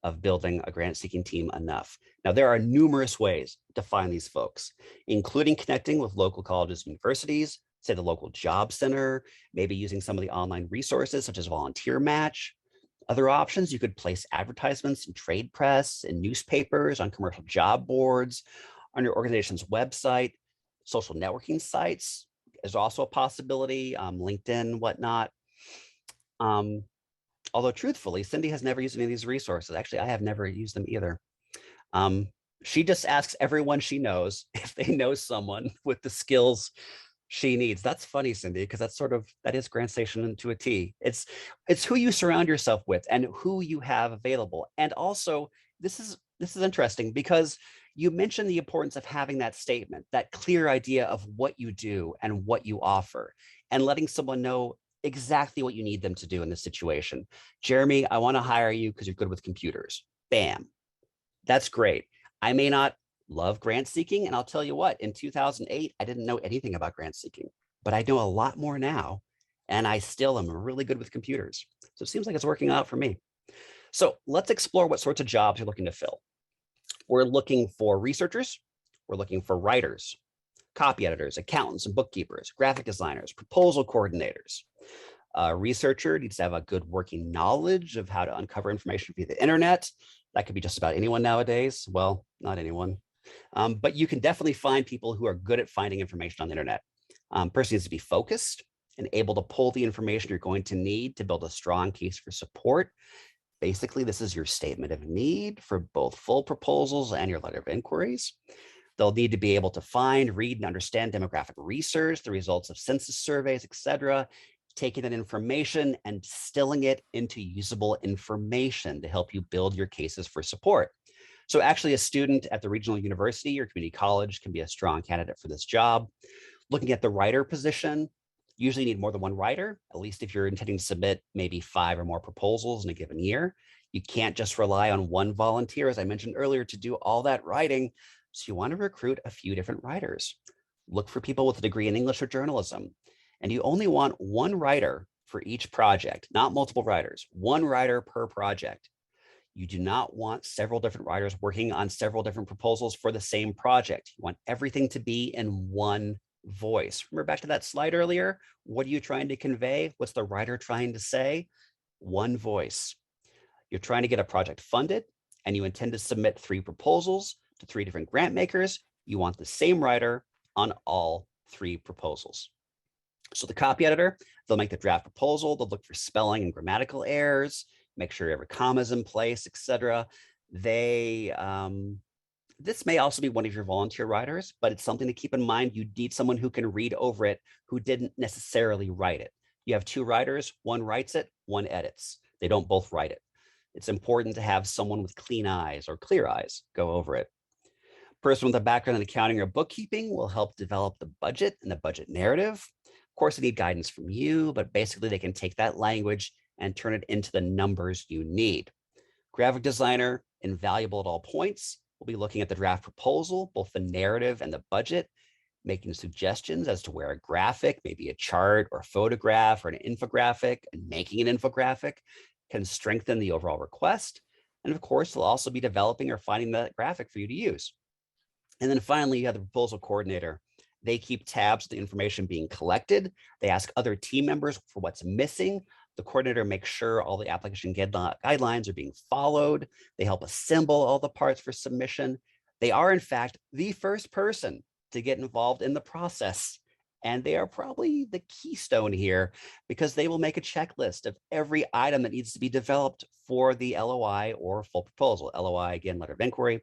of building a grant-seeking team enough. Now, there are numerous ways to find these folks, including connecting with local colleges and universities, say the local job center, maybe using some of the online resources such as Volunteer Match. Other options, you could place advertisements in trade press, in newspapers, on commercial job boards, on your organization's website. Social networking sites is also a possibility, LinkedIn, whatnot. Although truthfully, Cindy has never used any of these resources. Actually, I have never used them either. She just asks everyone she knows if they know someone with the skills she needs. That's funny, Cindy, because that is GrantStation to a T. It's who you surround yourself with and who you have available. And also, this is interesting because you mentioned the importance of having that statement, that clear idea of what you do and what you offer, and letting someone know exactly what you need them to do in this situation. Jeremy, I want to hire you because you're good with computers. Bam. That's great. I may not love grant seeking, and I'll tell you what, in 2008, I didn't know anything about grant seeking, but I know a lot more now, and I still am really good with computers. So it seems like it's working out for me. So let's explore what sorts of jobs you're looking to fill. We're looking for researchers. We're looking for writers, copy editors, accountants and bookkeepers, graphic designers, proposal coordinators. A researcher needs to have a good working knowledge of how to uncover information via the internet. That could be just about anyone nowadays. Well, not anyone, but you can definitely find people who are good at finding information on the internet. Person needs to be focused and able to pull the information you're going to need to build a strong case for support. Basically, this is your statement of need for both full proposals and your letter of inquiries. They'll need to be able to find, read, and understand demographic research, the results of census surveys, et cetera, taking that information and distilling it into usable information to help you build your cases for support. So actually, a student at the regional university or community college can be a strong candidate for this job. Looking at the writer position, usually need more than one writer, at least if you're intending to submit maybe 5 or more proposals in a given year. You can't just rely on one volunteer, as I mentioned earlier, to do all that writing. So you want to recruit a few different writers. Look for people with a degree in English or journalism. And you only want one writer for each project, not multiple writers, one writer per project. You do not want several different writers working on several different proposals for the same project. You want everything to be in one voice. Remember back to that slide earlier? What are you trying to convey? What's the writer trying to say? One voice. You're trying to get a project funded and you intend to submit 3 proposals to 3 different grant makers. You want the same writer on all 3 proposals. So the copy editor, they'll make the draft proposal. They'll look for spelling and grammatical errors, make sure every comma is in place, etc. They, this may also be one of your volunteer writers, but it's something to keep in mind. You need someone who can read over it, who didn't necessarily write it. You have 2 writers, one writes it, one edits. They don't both write it. It's important to have someone with clean eyes or clear eyes go over it. Person with a background in accounting or bookkeeping will help develop the budget and the budget narrative. Of course, they need guidance from you, but basically they can take that language and turn it into the numbers you need. Graphic designer, invaluable at all points, will be looking at the draft proposal, both the narrative and the budget, making suggestions as to where a graphic, maybe a chart or a photograph or an infographic, and making an infographic can strengthen the overall request. And of course, they'll also be developing or finding that graphic for you to use. And then finally, you have the proposal coordinator. They keep tabs of the information being collected. They ask other team members for what's missing. The coordinator makes sure all the application guidelines are being followed. They help assemble all the parts for submission. They are, in fact, the first person to get involved in the process. And they are probably the keystone here because they will make a checklist of every item that needs to be developed for the LOI or full proposal. LOI, again, letter of inquiry.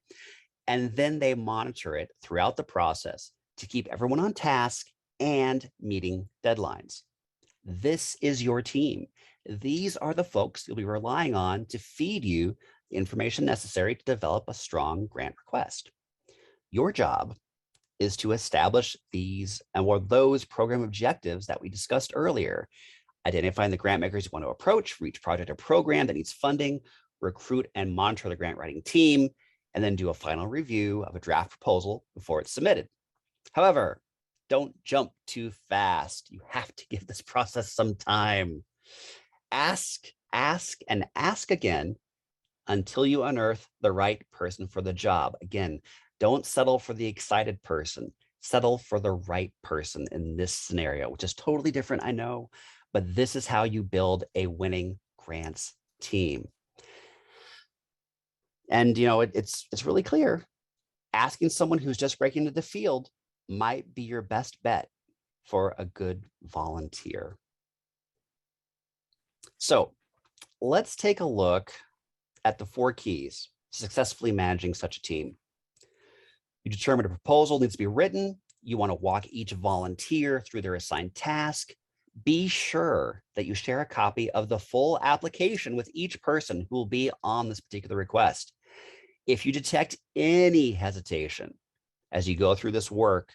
And then they monitor it throughout the process to keep everyone on task and meeting deadlines. This is your team. These are the folks you'll be relying on to feed you the information necessary to develop a strong grant request. Your job is to establish these or those program objectives that we discussed earlier, identifying the grant makers you want to approach for each project or program that needs funding, recruit and monitor the grant writing team, and then do a final review of a draft proposal before it's submitted. However, don't jump too fast. You have to give this process some time. Ask, and ask again until you unearth the right person for the job. Again, don't settle for the excited person. Settle for the right person in this scenario, which is totally different, I know, but this is how you build a winning grants team. And it's really clear. Asking someone who's just breaking into the field might be your best bet for a good volunteer. So let's take a look at the 4 keys to successfully managing such a team. You determine a proposal needs to be written. You want to walk each volunteer through their assigned task. Be sure that you share a copy of the full application with each person who will be on this particular request. If you detect any hesitation as you go through this work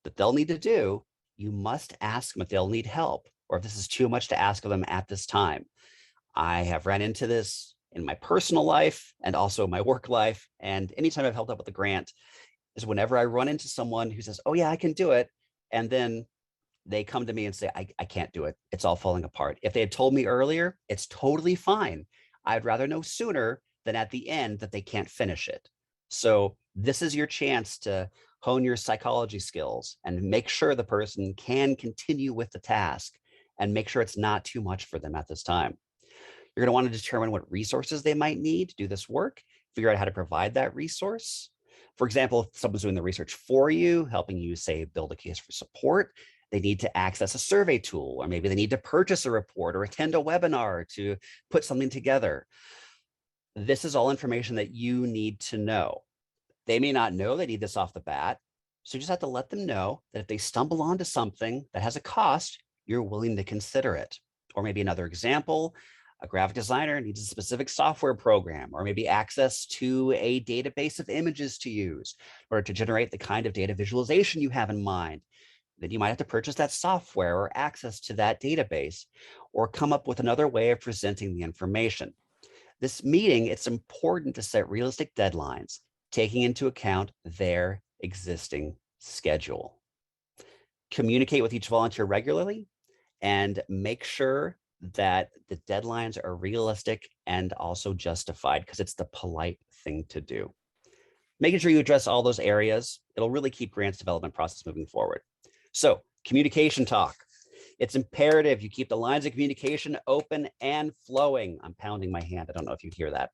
that they'll need to do, you must ask them if they'll need help or if this is too much to ask of them at this time. I have ran into this in my personal life and also my work life. And anytime I've helped out with a grant is whenever I run into someone who says, oh yeah, I can do it. And then they come to me and say, I can't do it. It's all falling apart. If they had told me earlier, it's totally fine. I'd rather know sooner than at the end that they can't finish it. So this is your chance to hone your psychology skills and make sure the person can continue with the task and make sure it's not too much for them at this time. You're going to want to determine what resources they might need to do this work, figure out how to provide that resource. For example, if someone's doing the research for you, helping you, say, build a case for support, they need to access a survey tool, or maybe they need to purchase a report or attend a webinar to put something together. This is all information that you need to know. They may not know they need this off the bat, so you just have to let them know that if they stumble onto something that has a cost, you're willing to consider it. Or maybe another example, a graphic designer needs a specific software program, or maybe access to a database of images to use, or to generate the kind of data visualization you have in mind. Then you might have to purchase that software or access to that database, or come up with another way of presenting the information. This meeting, it's important to set realistic deadlines, taking into account their existing schedule. Communicate with each volunteer regularly and make sure that the deadlines are realistic and also justified, because it's the polite thing to do. Making sure you address all those areas, it'll really keep grants development process moving forward. So communication talk. It's imperative you keep the lines of communication open and flowing. I'm pounding my hand. I don't know if you hear that.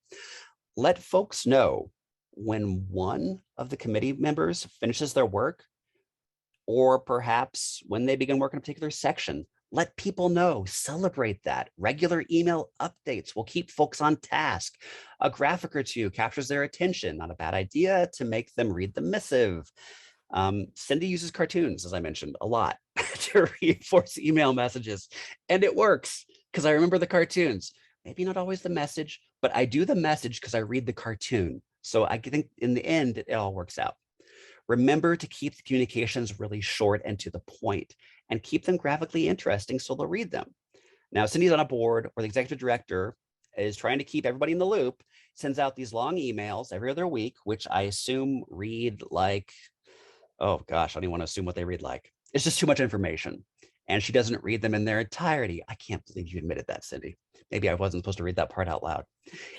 Let folks know when one of the committee members finishes their work, or perhaps when they begin work in a particular section. Let people know, celebrate that. Regular email updates will keep folks on task. A graphic or two captures their attention, not a bad idea to make them read the missive. Cindy uses cartoons, as I mentioned, a lot to reinforce email messages, and it works because I remember the cartoons. Maybe not always the message, but I do the message because I read the cartoon. So I think in the end, it all works out. Remember to keep the communications really short and to the point, and keep them graphically interesting so they'll read them. Now, Cindy's on a board, or the executive director is trying to keep everybody in the loop, sends out these long emails every other week, which I assume read like, oh gosh, I don't even want to assume what they read like. It's just too much information. And she doesn't read them in their entirety. I can't believe you admitted that, Cindy. Maybe I wasn't supposed to read that part out loud.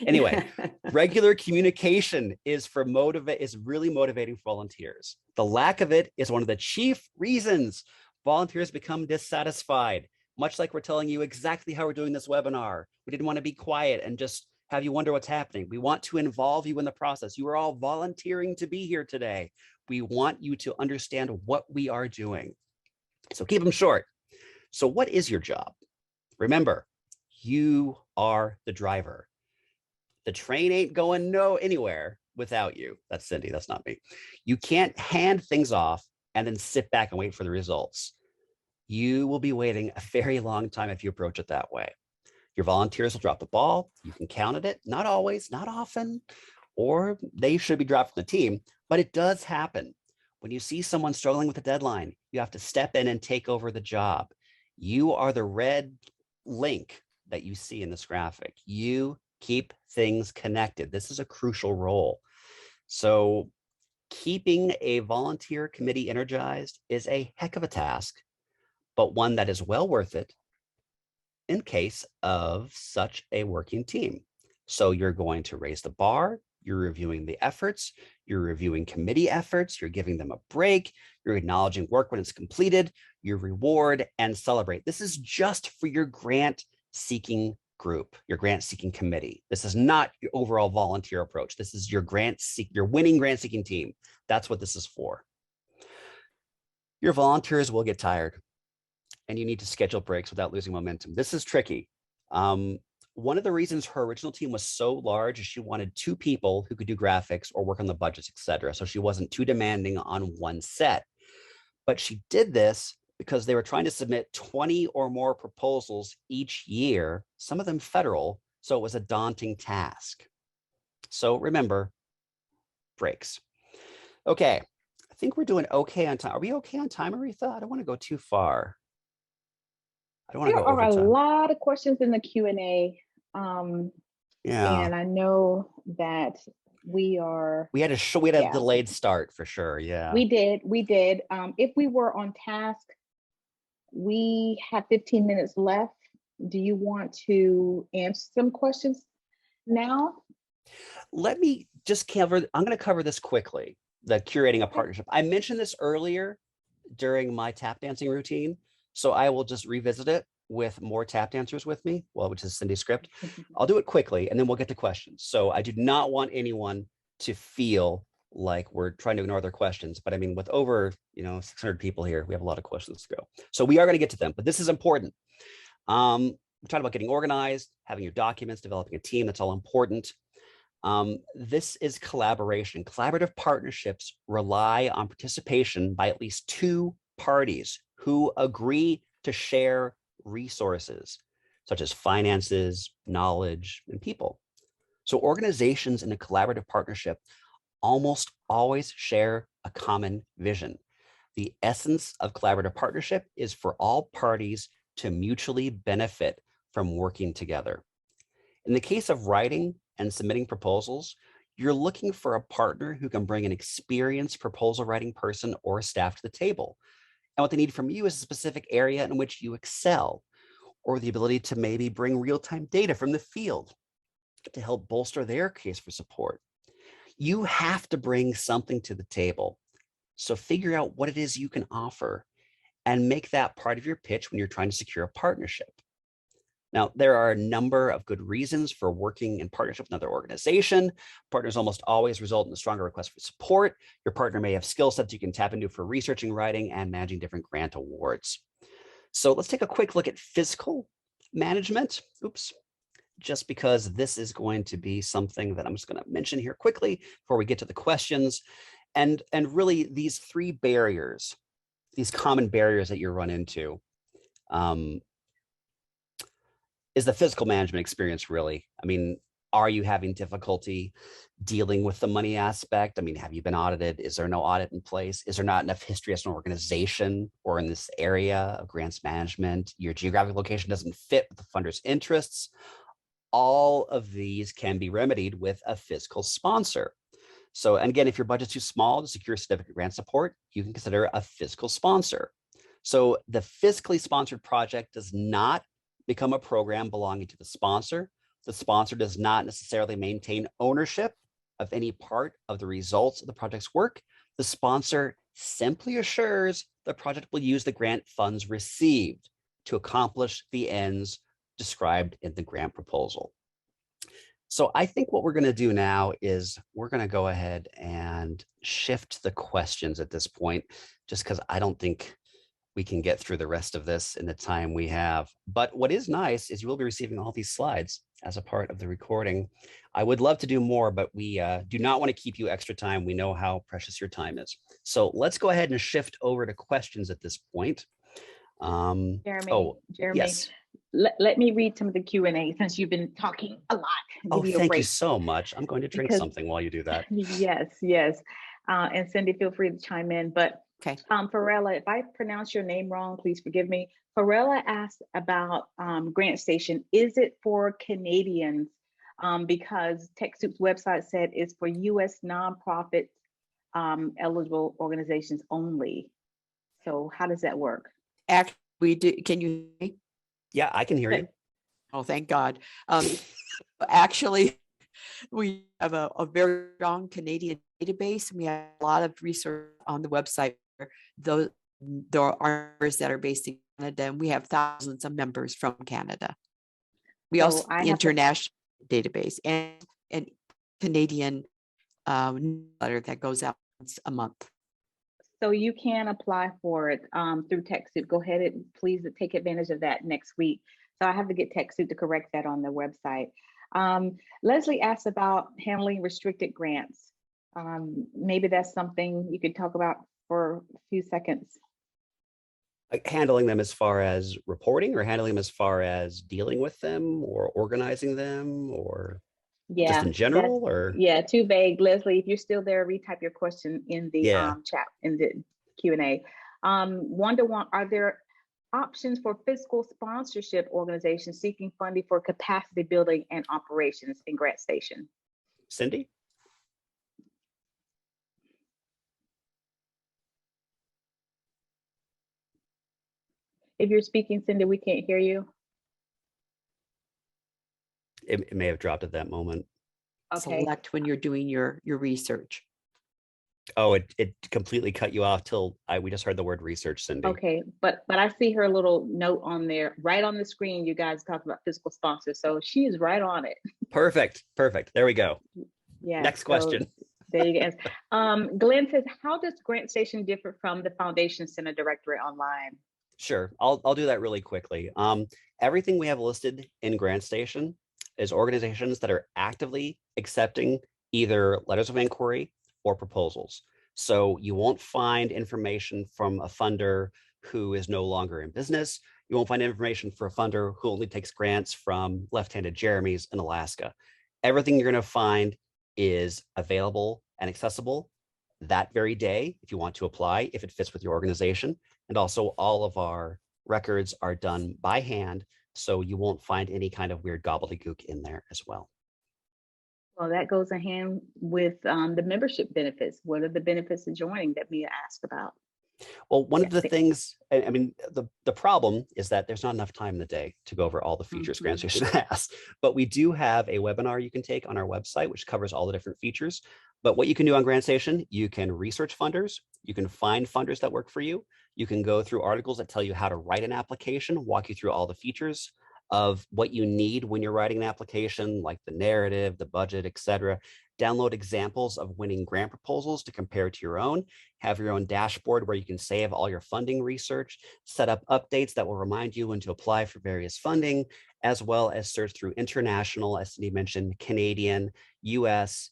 Anyway, regular communication is really motivating for volunteers. The lack of it is one of the chief reasons volunteers become dissatisfied, much like we're telling you exactly how we're doing this webinar. We didn't want to be quiet and just have you wonder what's happening. We want to involve you in the process. You are all volunteering to be here today. We want you to understand what we are doing. So keep them short. So what is your job? Remember, you are the driver. The train ain't going anywhere without you. That's Cindy, that's not me. You can't hand things off and then sit back and wait for the results. You will be waiting a very long time if you approach it that way. Your volunteers will drop the ball. You can count on it, not always, not often, or they should be dropped from the team, but it does happen. When you see someone struggling with a deadline, you have to step in and take over the job. You are the red link that you see in this graphic. You keep things connected. This is a crucial role. So keeping a volunteer committee energized is a heck of a task, but one that is well worth it in case of such a working team. So you're going to raise the bar, you're reviewing the efforts, you're reviewing committee efforts, you're giving them a break, you're acknowledging work when it's completed, you reward and celebrate. This is just for your grant seeking group, your grant seeking committee. This is not your overall volunteer approach. This is your winning grant seeking team. That's what this is for. Your volunteers will get tired, and you need to schedule breaks without losing momentum. This is tricky. One of the reasons her original team was so large is she wanted 2 people who could do graphics or work on the budgets, etc. So she wasn't too demanding on one set. But she did this because they were trying to submit 20 or more proposals each year, some of them federal, so it was a daunting task. So remember, breaks. Okay, I think we're doing okay on time. Are we okay on time, Aretha? I don't want to go too far. I don't want to go over time. There are a lot of questions in the Q&A. Yeah. And I know that we had a delayed start for sure. Yeah. We did. If we were on task, we have 15 minutes left. Do you want to answer some questions now? Let me just I'm going to cover this quickly. The curating a partnership. I mentioned this earlier during my tap dancing routine, so I will just revisit it with more tap dancers with me, which is Cindy's script. I'll do it quickly and then we'll get to questions. So I do not want anyone to feel like we're trying to ignore their questions, but I mean, with over 600 people here, we have a lot of questions to go. So we are going to get to them, but this is important. We're talking about getting organized, having your documents, developing a team. That's all important. This is collaboration. Collaborative partnerships rely on participation by at least 2 parties who agree to share resources, such as finances, knowledge, and people. So organizations in a collaborative partnership almost always share a common vision. The essence of collaborative partnership is for all parties to mutually benefit from working together. In the case of writing and submitting proposals, you're looking for a partner who can bring an experienced proposal writing person or staff to the table. And what they need from you is a specific area in which you excel, or the ability to maybe bring real-time data from the field to help bolster their case for support. You have to bring something to the table. So figure out what it is you can offer and make that part of your pitch when you're trying to secure a partnership. Now, there are a number of good reasons for working in partnership with another organization. Partners almost always result in a stronger request for support. Your partner may have skill sets you can tap into for researching, writing, and managing different grant awards. So let's take a quick look at fiscal management. Oops. Just because this is going to be something that I'm just going to mention here quickly before we get to the questions. And really these three barriers, these common barriers that you run into, is the fiscal management experience really? I mean, are you having difficulty dealing with the money aspect? I mean, have you been audited? Is there no audit in place? Is there not enough history as an organization or in this area of grants management? Your geographic location doesn't fit with the funder's interests. All of these can be remedied with a fiscal sponsor. So, and again, if your budget's too small to secure significant grant support, you can consider a fiscal sponsor. So the fiscally sponsored project does not become a program belonging to the sponsor. The sponsor does not necessarily maintain ownership of any part of the results of the project's work. The sponsor simply assures the project will use the grant funds received to accomplish the ends described in the grant proposal. So I think what we're going to do now is we're going to go ahead and shift the questions at this point, just because I don't think we can get through the rest of this in the time we have. But what is nice is you will be receiving all these slides as a part of the recording. I would love to do more, but we do not want to keep you extra time. We know how precious your time is. So let's go ahead and shift over to questions at this point. Jeremy, yes. Let me read some of the Q&A since you've been talking a lot. Oh, thank you so much. I'm going to drink something while you do that. Yes. And Cindy, feel free to chime in. But okay. Farella, if I pronounce your name wrong, please forgive me. Farella asked about GrantStation. Is it for Canadians? Because TechSoup's website said it's for U.S. nonprofit eligible organizations only. So how does that work? Actually, we do. Can you hear me? Yeah, I can hear you. Oh, thank God. Actually, we have a very strong Canadian database. We have a lot of research on the website. There are members that are based in Canada, and we have thousands of members from Canada. We also have an international database and Canadian newsletter that goes out once a month. So you can apply for it through TechSoup. Go ahead and please take advantage of that next week. So I have to get TechSoup to correct that on their website. Leslie asked about handling restricted grants. Maybe that's something you could talk about for a few seconds. Like handling them as far as reporting, or handling them as far as dealing with them or organizing them, or just in general, or? Yeah, too vague. Leslie, if you're still there, retype your question in the chat, in the Q&A. One-to-one, are there options for fiscal sponsorship organizations seeking funding for capacity building and operations in GrantStation? Cindy? If you're speaking, Cindy, we can't hear you. It may have dropped at that moment. Okay. Select when you're doing your research. Oh, it completely cut you off till we just heard the word research, Cindy. Okay, but I see her little note on there, right on the screen. You guys talk about fiscal sponsors, so she is right on it. Perfect. There we go. Yeah. Next question. There you go. Glenn says, how does GrantStation differ from the Foundation Center Directory online? Sure, I'll do that really quickly. Everything we have listed in GrantStation is organizations that are actively accepting either letters of inquiry or proposals. So you won't find information from a funder who is no longer in business. You won't find information for a funder who only takes grants from left-handed Jeremys in Alaska. Everything you're going to find is available and accessible that very day if you want to apply, if it fits with your organization. And also all of our records are done by hand, so you won't find any kind of weird gobbledygook in there as well. Well, that goes in hand with the membership benefits. What are the benefits of joining that Mia asked about? Well, one of the things, I mean, the problem is that there's not enough time in the day to go over all the features GrantStation has, but we do have a webinar you can take on our website, which covers all the different features. But what you can do on GrantStation, you can research funders, you can find funders that work for you, you can go through articles that tell you how to write an application, walk you through all the features of what you need when you're writing an application, like the narrative, the budget, etc. Download examples of winning grant proposals to compare to your own, have your own dashboard where you can save all your funding research, set up updates that will remind you when to apply for various funding, as well as search through international, as Cindy mentioned, Canadian, US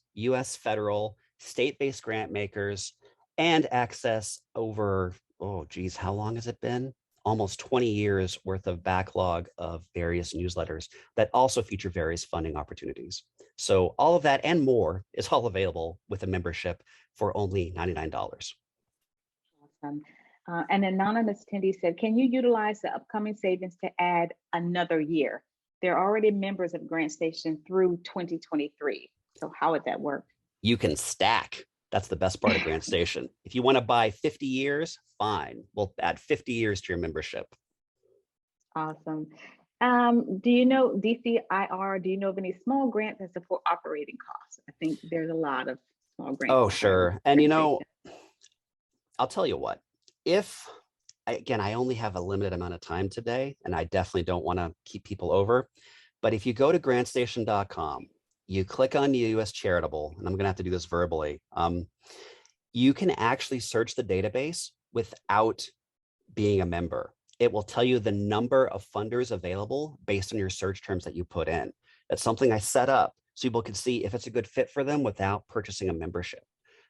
federal, state-based grant makers, and access over, oh geez, how long has it been? Almost 20 years worth of backlog of various newsletters that also feature various funding opportunities. So all of that and more is all available with a membership for only $99. Awesome. An anonymous attendee said, can you utilize the upcoming savings to add another year? They're already members of GrantStation through 2023. So how would that work? You can stack. That's the best part of GrantStation. If you want to buy 50 years, fine. We'll add 50 years to your membership. Awesome. Do you know DCIR? Do you know of any small grants that support operating costs? I think there's a lot of small grants. Oh, sure. And you know, I'll tell you what, again, I only have a limited amount of time today, and I definitely don't want to keep people over. But if you go to grantstation.com, you click on US Charitable, and I'm going to have to do this verbally. You can actually search the database without being a member. It will tell you the number of funders available based on your search terms that you put in. That's something I set up so people can see if it's a good fit for them without purchasing a membership.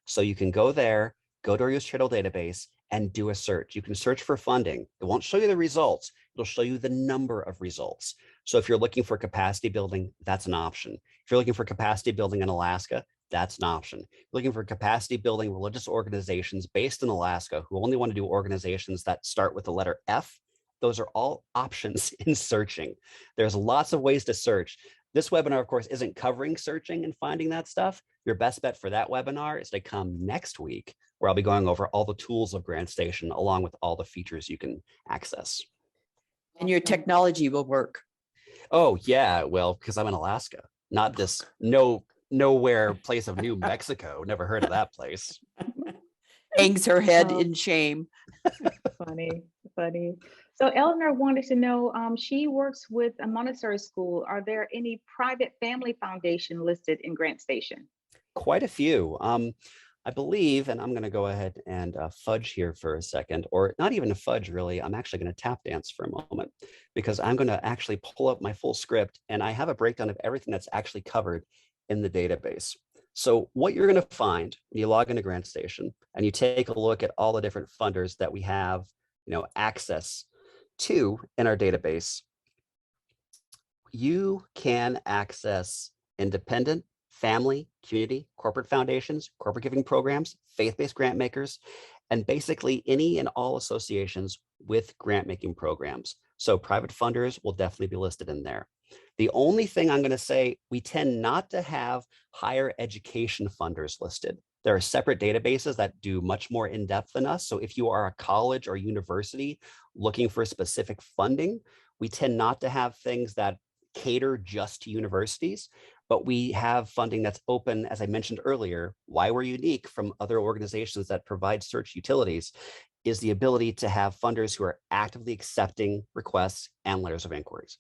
So you can go there, go to our US Charitable database, and do a search. You can search for funding. It won't show you the results. It'll show you the number of results. So if you're looking for capacity building, that's an option. If you're looking for capacity building in Alaska, that's an option. If you're looking for capacity building religious organizations based in Alaska who only want to do organizations that start with the letter F, those are all options in searching. There's lots of ways to search. This webinar, of course, isn't covering searching and finding that stuff. Your best bet for that webinar is to come next week, where I'll be going over all the tools of GrantStation along with all the features you can access. And your technology will work. Oh yeah, well, because I'm in Alaska, not this nowhere place of New Mexico. Never heard of that place. Hangs her head in shame. Funny. So Eleanor wanted to know, she works with a Montessori school. Are there any private family foundation listed in GrantStation? Quite a few. I believe, and I'm going to go ahead and fudge here for a second, or not even a fudge really. I'm actually going to tap dance for a moment because I'm going to actually pull up my full script, and I have a breakdown of everything that's actually covered in the database. So what you're going to find when you log into GrantStation and you take a look at all the different funders that we have, access to in our database, you can access independent, family, community, corporate foundations, corporate giving programs, faith-based grant makers, and basically any and all associations with grant making programs. So private funders will definitely be listed in there. The only thing I'm going to say, we tend not to have higher education funders listed. There are separate databases that do much more in-depth than us. So if you are a college or university looking for specific funding, we tend not to have things that cater just to universities, but we have funding that's open, as I mentioned earlier. Why we're unique from other organizations that provide search utilities is the ability to have funders who are actively accepting requests and letters of inquiries.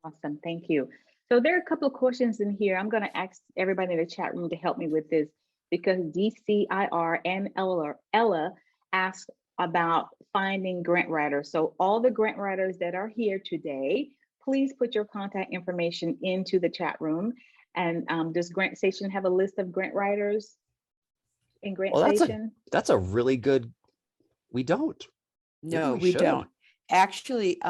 Awesome, thank you. So there are a couple of questions in here. I'm going to ask everybody in the chat room to help me with this because DCIR and Ella asked about finding grant writers. So all the grant writers that are here today, please put your contact information into the chat room. And does GrantStation have a list of grant writers in GrantStation? Well, that's a really good, we don't. No, we don't. Actually,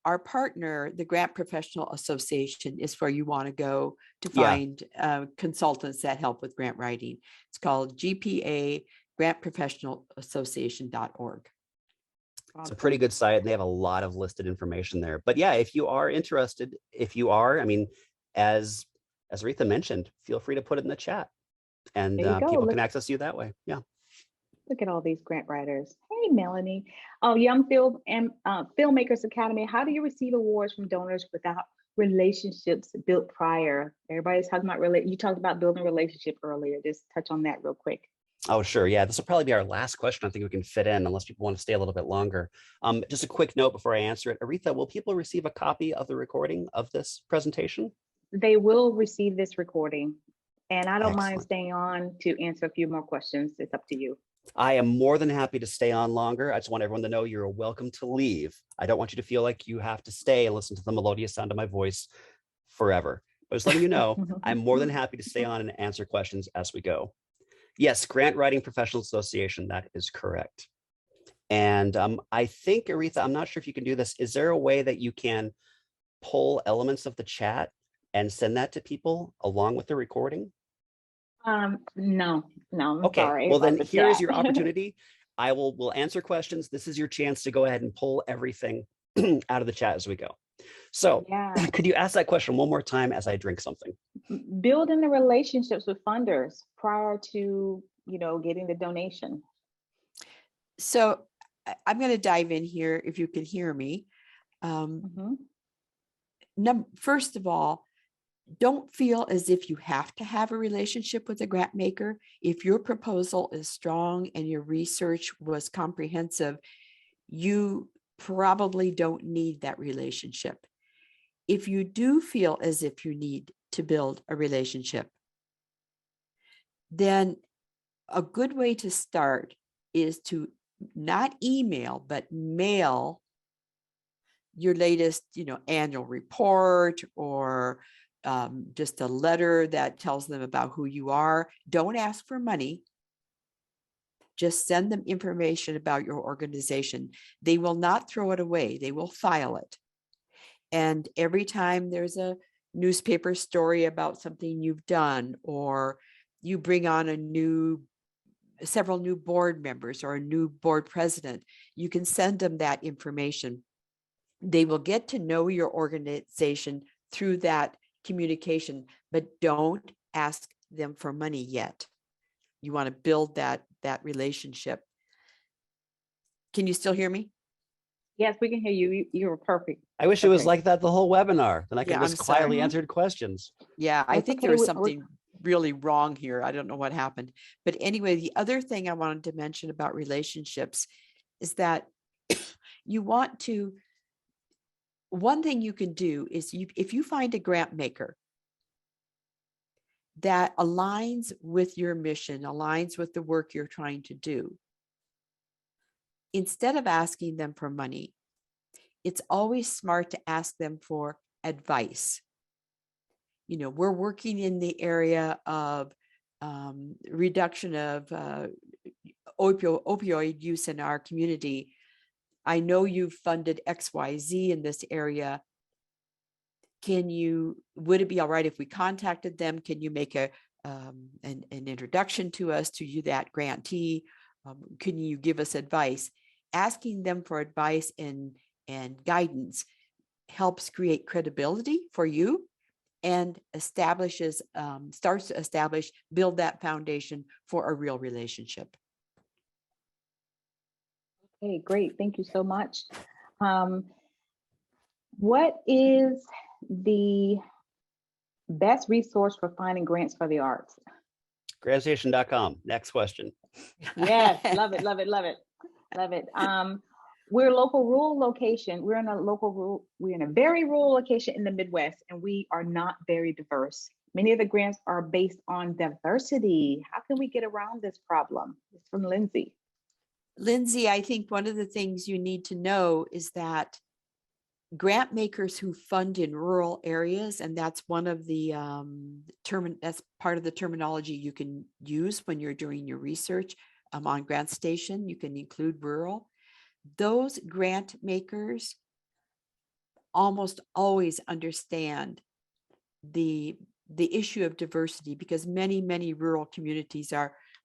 our partner, the Grant Professional Association, is where you want to go to find consultants that help with grant writing. It's called GPA, grantprofessionalassociation.org. It's a pretty good site, and they have a lot of listed information there. But yeah, if you are interested, I mean, as Aretha mentioned, feel free to put it in the chat, and people can access you that way. Yeah. Look at all these grant writers. Hey, Melanie. Oh, Young Filmmakers Academy. How do you receive awards from donors without relationships built prior. Everybody's talking about you talked about building a relationship earlier. Just touch on that real quick. Oh, sure. Yeah, this will probably be our last question. I think we can fit in unless people want to stay a little bit longer. Just a quick note before I answer it. Aretha, will people receive a copy of the recording of this presentation? They will receive this recording, and I don't mind Excellent. staying on to answer a few more questions. It's up to you. I am more than happy to stay on longer. I just want everyone to know you're welcome to leave. I don't want you to feel like you have to stay and listen to the melodious sound of my voice forever. But just letting you know, I'm more than happy to stay on and answer questions as we go. Yes, Grant Writing Professional Association, that is correct. And I think, Aretha, I'm not sure if you can do this. Is there a way that you can pull elements of the chat and send that to people along with the recording? No, I'm Okay, sorry. well then about the here is chat. your opportunity. We'll answer questions. This is your chance to go ahead and pull everything out of the chat as we go. So Yeah, could you ask that question one more time as I drink something? building the relationships with funders prior to getting the donation. So I'm going to dive in here if you can hear me. First of all, don't feel as if you have to have a relationship with a grant maker. If your proposal is strong and your research was comprehensive, you probably don't need that relationship. If you do feel as if you need to build a relationship, then a good way to start is to not email, but mail your latest, annual report or just a letter that tells them about who you are. Don't ask for money. Just send them information about your organization. They will not throw it away. They will file it. And every time there's a newspaper story about something you've done, or you bring on several new board members or a new board president, you can send them that information. They will get to know your organization through that communication, but don't ask them for money yet. You want to build that relationship. Can you still hear me? Yes, we can hear you. You were perfect. I wish it was like that the whole webinar. Then I could just quietly answer questions. Yeah, I think there was something really wrong here. I don't know what happened. But anyway, the other thing I wanted to mention about relationships is that one thing you can do is if you find a grant maker that aligns with your mission, aligns with the work you're trying to do, instead of asking them for money, it's always smart to ask them for advice. We're working in the area of reduction of opioid use in our community. I know you've funded XYZ in this area. Would it be all right if we contacted them? Can you make an introduction to us, to you, that grantee? Can you give us advice? Asking them for advice and guidance helps create credibility for you and starts to build that foundation for a real relationship. Okay, great. Thank you so much. What is the best resource for finding grants for the arts? GrantStation.com. Next question. Yes, love it, love it, love it, love it. We're a local rural location. We're in a very rural location in the Midwest, and we are not very diverse. Many of the grants are based on diversity. How can we get around this problem? It's from Lindsay. Lindsay, I think one of the things you need to know is that grant makers who fund in rural areas, and that's one of the that's part of the terminology you can use when you're doing your research on GrantStation. You can include rural. Those grant makers almost always understand the issue of diversity, because many rural communities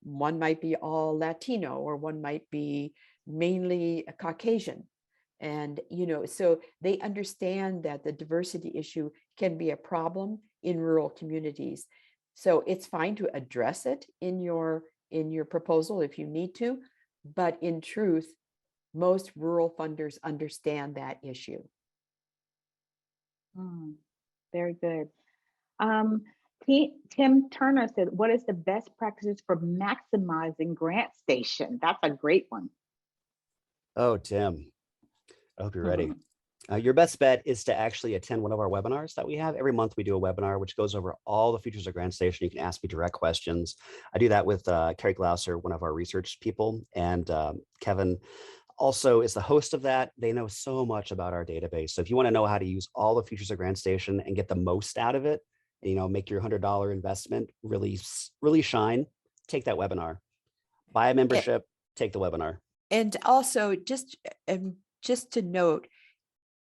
one might be all Latino, or one might be mainly a Caucasian. And, so they understand that the diversity issue can be a problem in rural communities. So it's fine to address it in your proposal if you need to, but in truth, most rural funders understand that issue. Very good. Um, Tim Turner said, what is the best practices for maximizing GrantStation? That's a great one. Oh, Tim, I hope you're ready. Your best bet is to actually attend one of our webinars that we have. Every month we do a webinar which goes over all the features of GrantStation. You can ask me direct questions. I do that with Carrie Glauser, one of our research people, and Kevin also is the host of that. They know so much about our database. So if you want to know how to use all the features of GrantStation and get the most out of it, you know, make your $100 investment really, really shine, take that webinar. Buy a membership, take the webinar. And also just to note,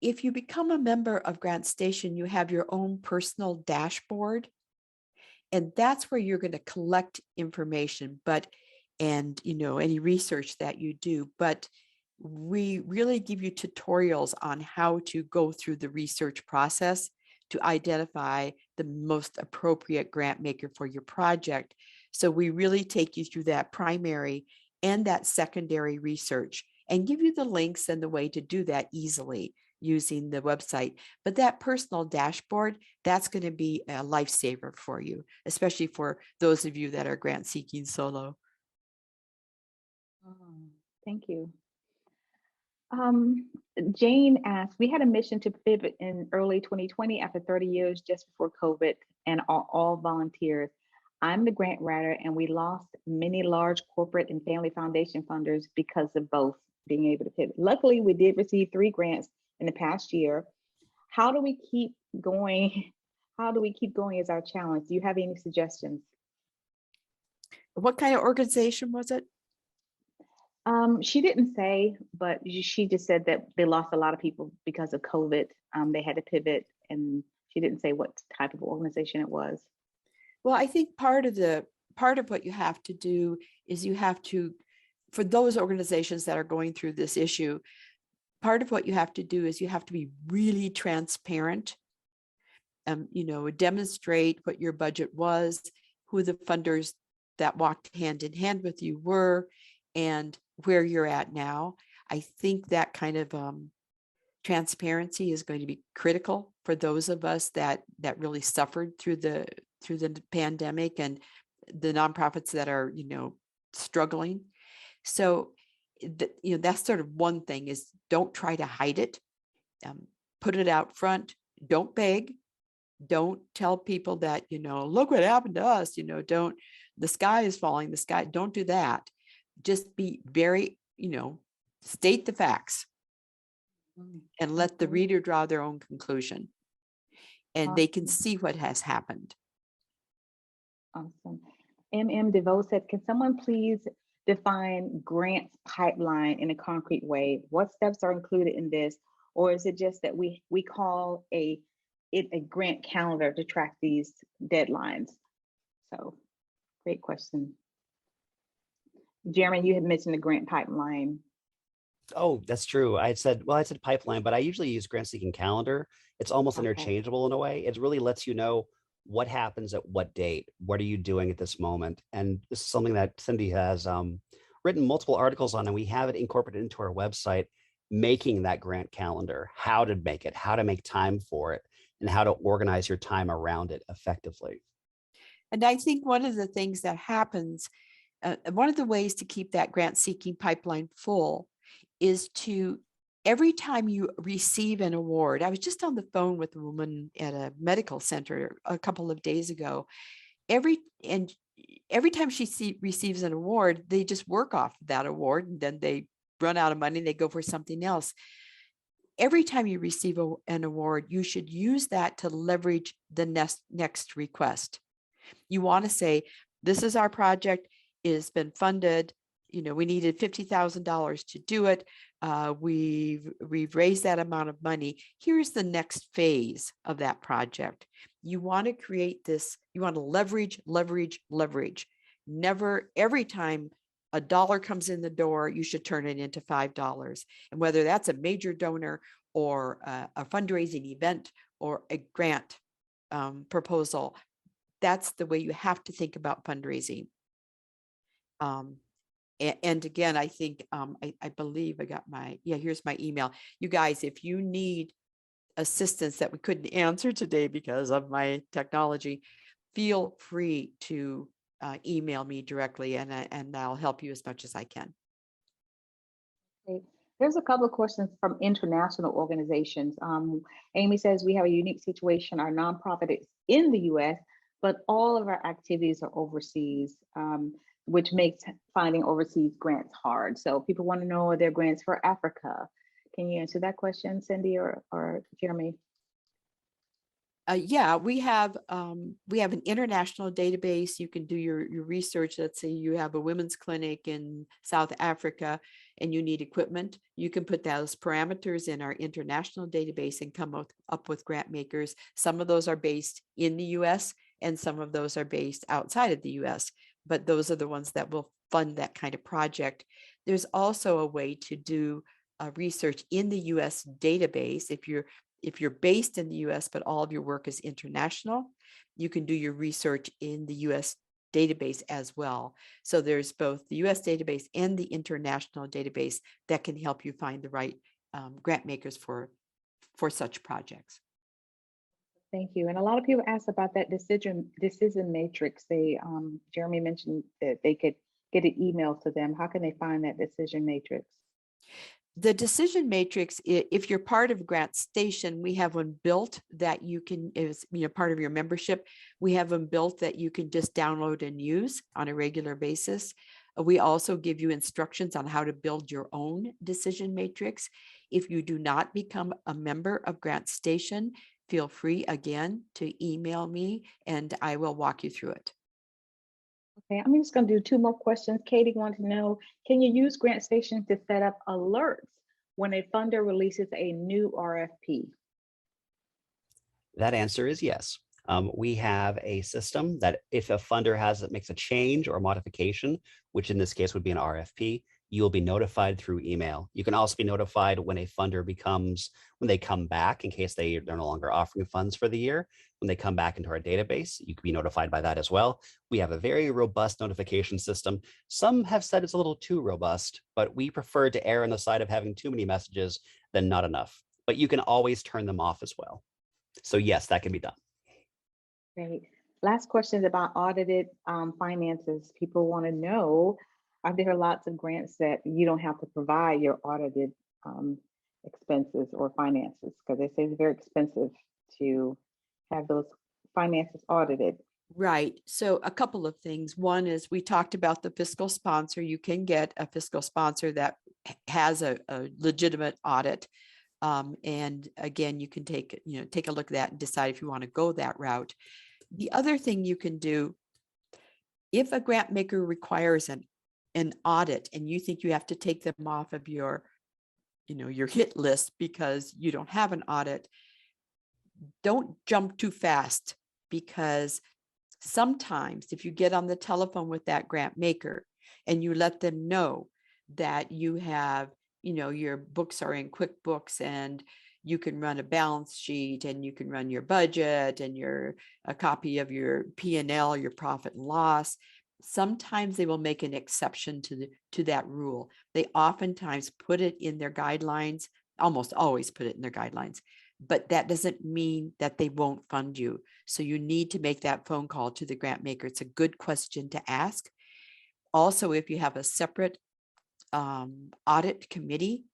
if you become a member of GrantStation, you have your own personal dashboard, and that's where you're going to collect information, and you know, any research that you do. But we really give you tutorials on how to go through the research process to identify the most appropriate grant maker for your project. So we really take you through that primary and that secondary research and give you the links and the way to do that easily using the website. But that personal dashboard, that's going to be a lifesaver for you, especially for those of you that are grant seeking solo. Thank you. Jane asked, we had a mission to pivot in early 2020 after 30 years just before COVID and all volunteers. I'm the grant writer and we lost many large corporate and family foundation funders because of both being able to pivot. Luckily, we did receive 3 grants in the past year. How do we keep going? How do we keep going is our challenge. Do you have any suggestions? What kind of organization was it? She didn't say, but she just said that they lost a lot of people because of COVID. They had to pivot, and she didn't say what type of organization it was. Well, I think part of what you have to do is you have to, for those organizations that are going through this issue, part of what you have to do is you have to be really transparent. You know, demonstrate what your budget was, who the funders that walked hand in hand with you were, and where you're at now. I think that kind of transparency is going to be critical for those of us that really suffered through the pandemic and the nonprofits that are, you know, struggling. So, you know, that's sort of one thing, is don't try to hide it. Put it out front. Don't beg. Don't tell people that, you know, look what happened to us. You know, the sky is falling. Don't do that. Just be very, you know, state the facts and let the reader draw their own conclusion, and they can see what has happened. Awesome. M.M. DeVoe said, can someone please define grants pipeline in a concrete way? What steps are included in this? Or is it just that we call it a grant calendar to track these deadlines? So great question. Jeremy, you had mentioned the grant pipeline. Oh, that's true. I said pipeline, but I usually use Grantseeking calendar. It's almost interchangeable in a way. It really lets you know what happens at what date. What are you doing at this moment? And this is something that Cindy has written multiple articles on, and we have it incorporated into our website, making that grant calendar, how to make it, how to make time for it, and how to organize your time around it effectively. And I think one of the things that happens, one of the ways to keep that grant seeking pipeline full is to, every time you receive an award. I was just on the phone with a woman at a medical center a couple of days ago. Every time she receives an award, they just work off that award, and then they run out of money and they go for something else. Every time you receive an award, you should use that to leverage the next request. You want to say, this is our project, it has been funded. You know, we needed $50,000 to do it. We've raised that amount of money. Here's the next phase of that project. You want to create this, you want to leverage. Never, every time a dollar comes in the door, you should turn it into $5. And whether that's a major donor or a fundraising event or a grant proposal, that's the way you have to think about fundraising. And again, I think, I believe I got here's my email. You guys, if you need assistance that we couldn't answer today because of my technology, feel free to email me directly, and I'll help you as much as I can. Okay. There's a couple of questions from international organizations. Amy says, we have a unique situation. Our nonprofit is in the US, but all of our activities are overseas, which makes finding overseas grants hard. So people want to know, are there grants for Africa? Can you answer that question, Cindy or Jeremy? Yeah, we have an international database. You can do your research. Let's say you have a women's clinic in South Africa and you need equipment. You can put those parameters in our international database and come up with grant makers. Some of those are based in the US and some of those are based outside of the US, but those are the ones that will fund that kind of project. There's also a way to do research in the US database. If you're based in the US, but all of your work is international, you can do your research in the US database as well. So there's both the US database and the international database that can help you find the right grant makers for such projects. Thank you. And a lot of people ask about that decision matrix. Jeremy mentioned that they could get an email to them. How can they find that decision matrix? The decision matrix, if you're part of GrantStation, we have one built that you can, is part of your membership. We have them built that you can just download and use on a regular basis. We also give you instructions on how to build your own decision matrix. If you do not become a member of GrantStation, feel free again to email me and I will walk you through it. Okay, I'm just going to do two more questions. Katie wanted to know, can you use GrantStation to set up alerts when a funder releases a new RFP? That answer is yes. We have a system that if a funder makes a change or modification, which in this case would be an RFP, you will be notified through email. You can also be notified when a funder when they come back, in case they're no longer offering funds for the year. When they come back into our database, you can be notified by that as well. We have a very robust notification system. Some have said it's a little too robust, but we prefer to err on the side of having too many messages than not enough. But you can always turn them off as well. So yes, that can be done. Great. Last question is about audited finances. People want to know, are there lots of grants that you don't have to provide your audited expenses or finances? Because they say it's very expensive to have those finances audited. Right. So a couple of things. One is we talked about the fiscal sponsor. You can get a fiscal sponsor that has a legitimate audit. And again, you can take a look at that and decide if you want to go that route. The other thing you can do, if a grant maker requires an audit and you think you have to take them off of your hit list because you don't have an audit, don't jump too fast, because sometimes if you get on the telephone with that grant maker and you let them know that you have, your books are in QuickBooks and you can run a balance sheet and you can run your budget and a copy of your P&L, your profit and loss, sometimes they will make an exception to that rule. They oftentimes put it in their guidelines, almost always put it in their guidelines, but that doesn't mean that they won't fund you. So you need to make that phone call to the grant maker. It's a good question to ask. Also, if you have a separate audit committee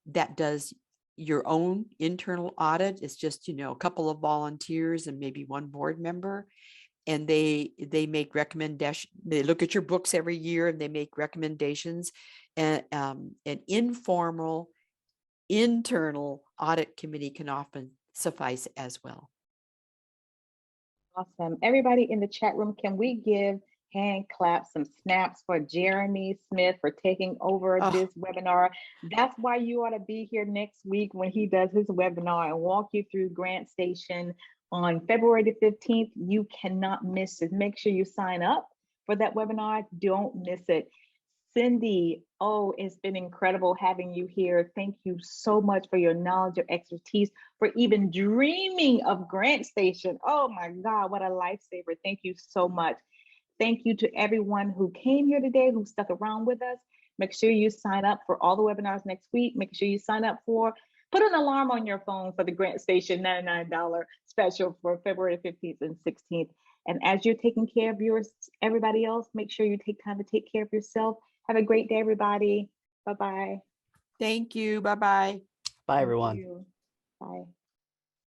that does your own internal audit, it's just, a couple of volunteers and maybe one board member, and they make recommendations. They look at your books every year and they make recommendations, and an informal internal audit committee can often suffice as well. Awesome. Everybody in the chat room, can we give hand claps, some snaps for Jeremy Smith for taking over this webinar? That's why you ought to be here next week when he does his webinar and walk you through GrantStation on February the 15th. You cannot miss it. Make sure you sign up for that webinar. Don't miss it. Cindy, it's been incredible having you here. Thank you so much for your knowledge, your expertise, for even dreaming of GrantStation. Oh my God, what a lifesaver. Thank you so much. Thank you to everyone who came here today, who stuck around with us. Make sure you sign up for all the webinars next week. Make sure you sign up for Put an alarm on your phone for the GrantStation $99 special for February 15th and 16th. And as you're taking care of everybody else, make sure you take time to take care of yourself. Have a great day, everybody. Bye-bye. Thank you. Bye-bye. Bye, Thank everyone. you. Bye.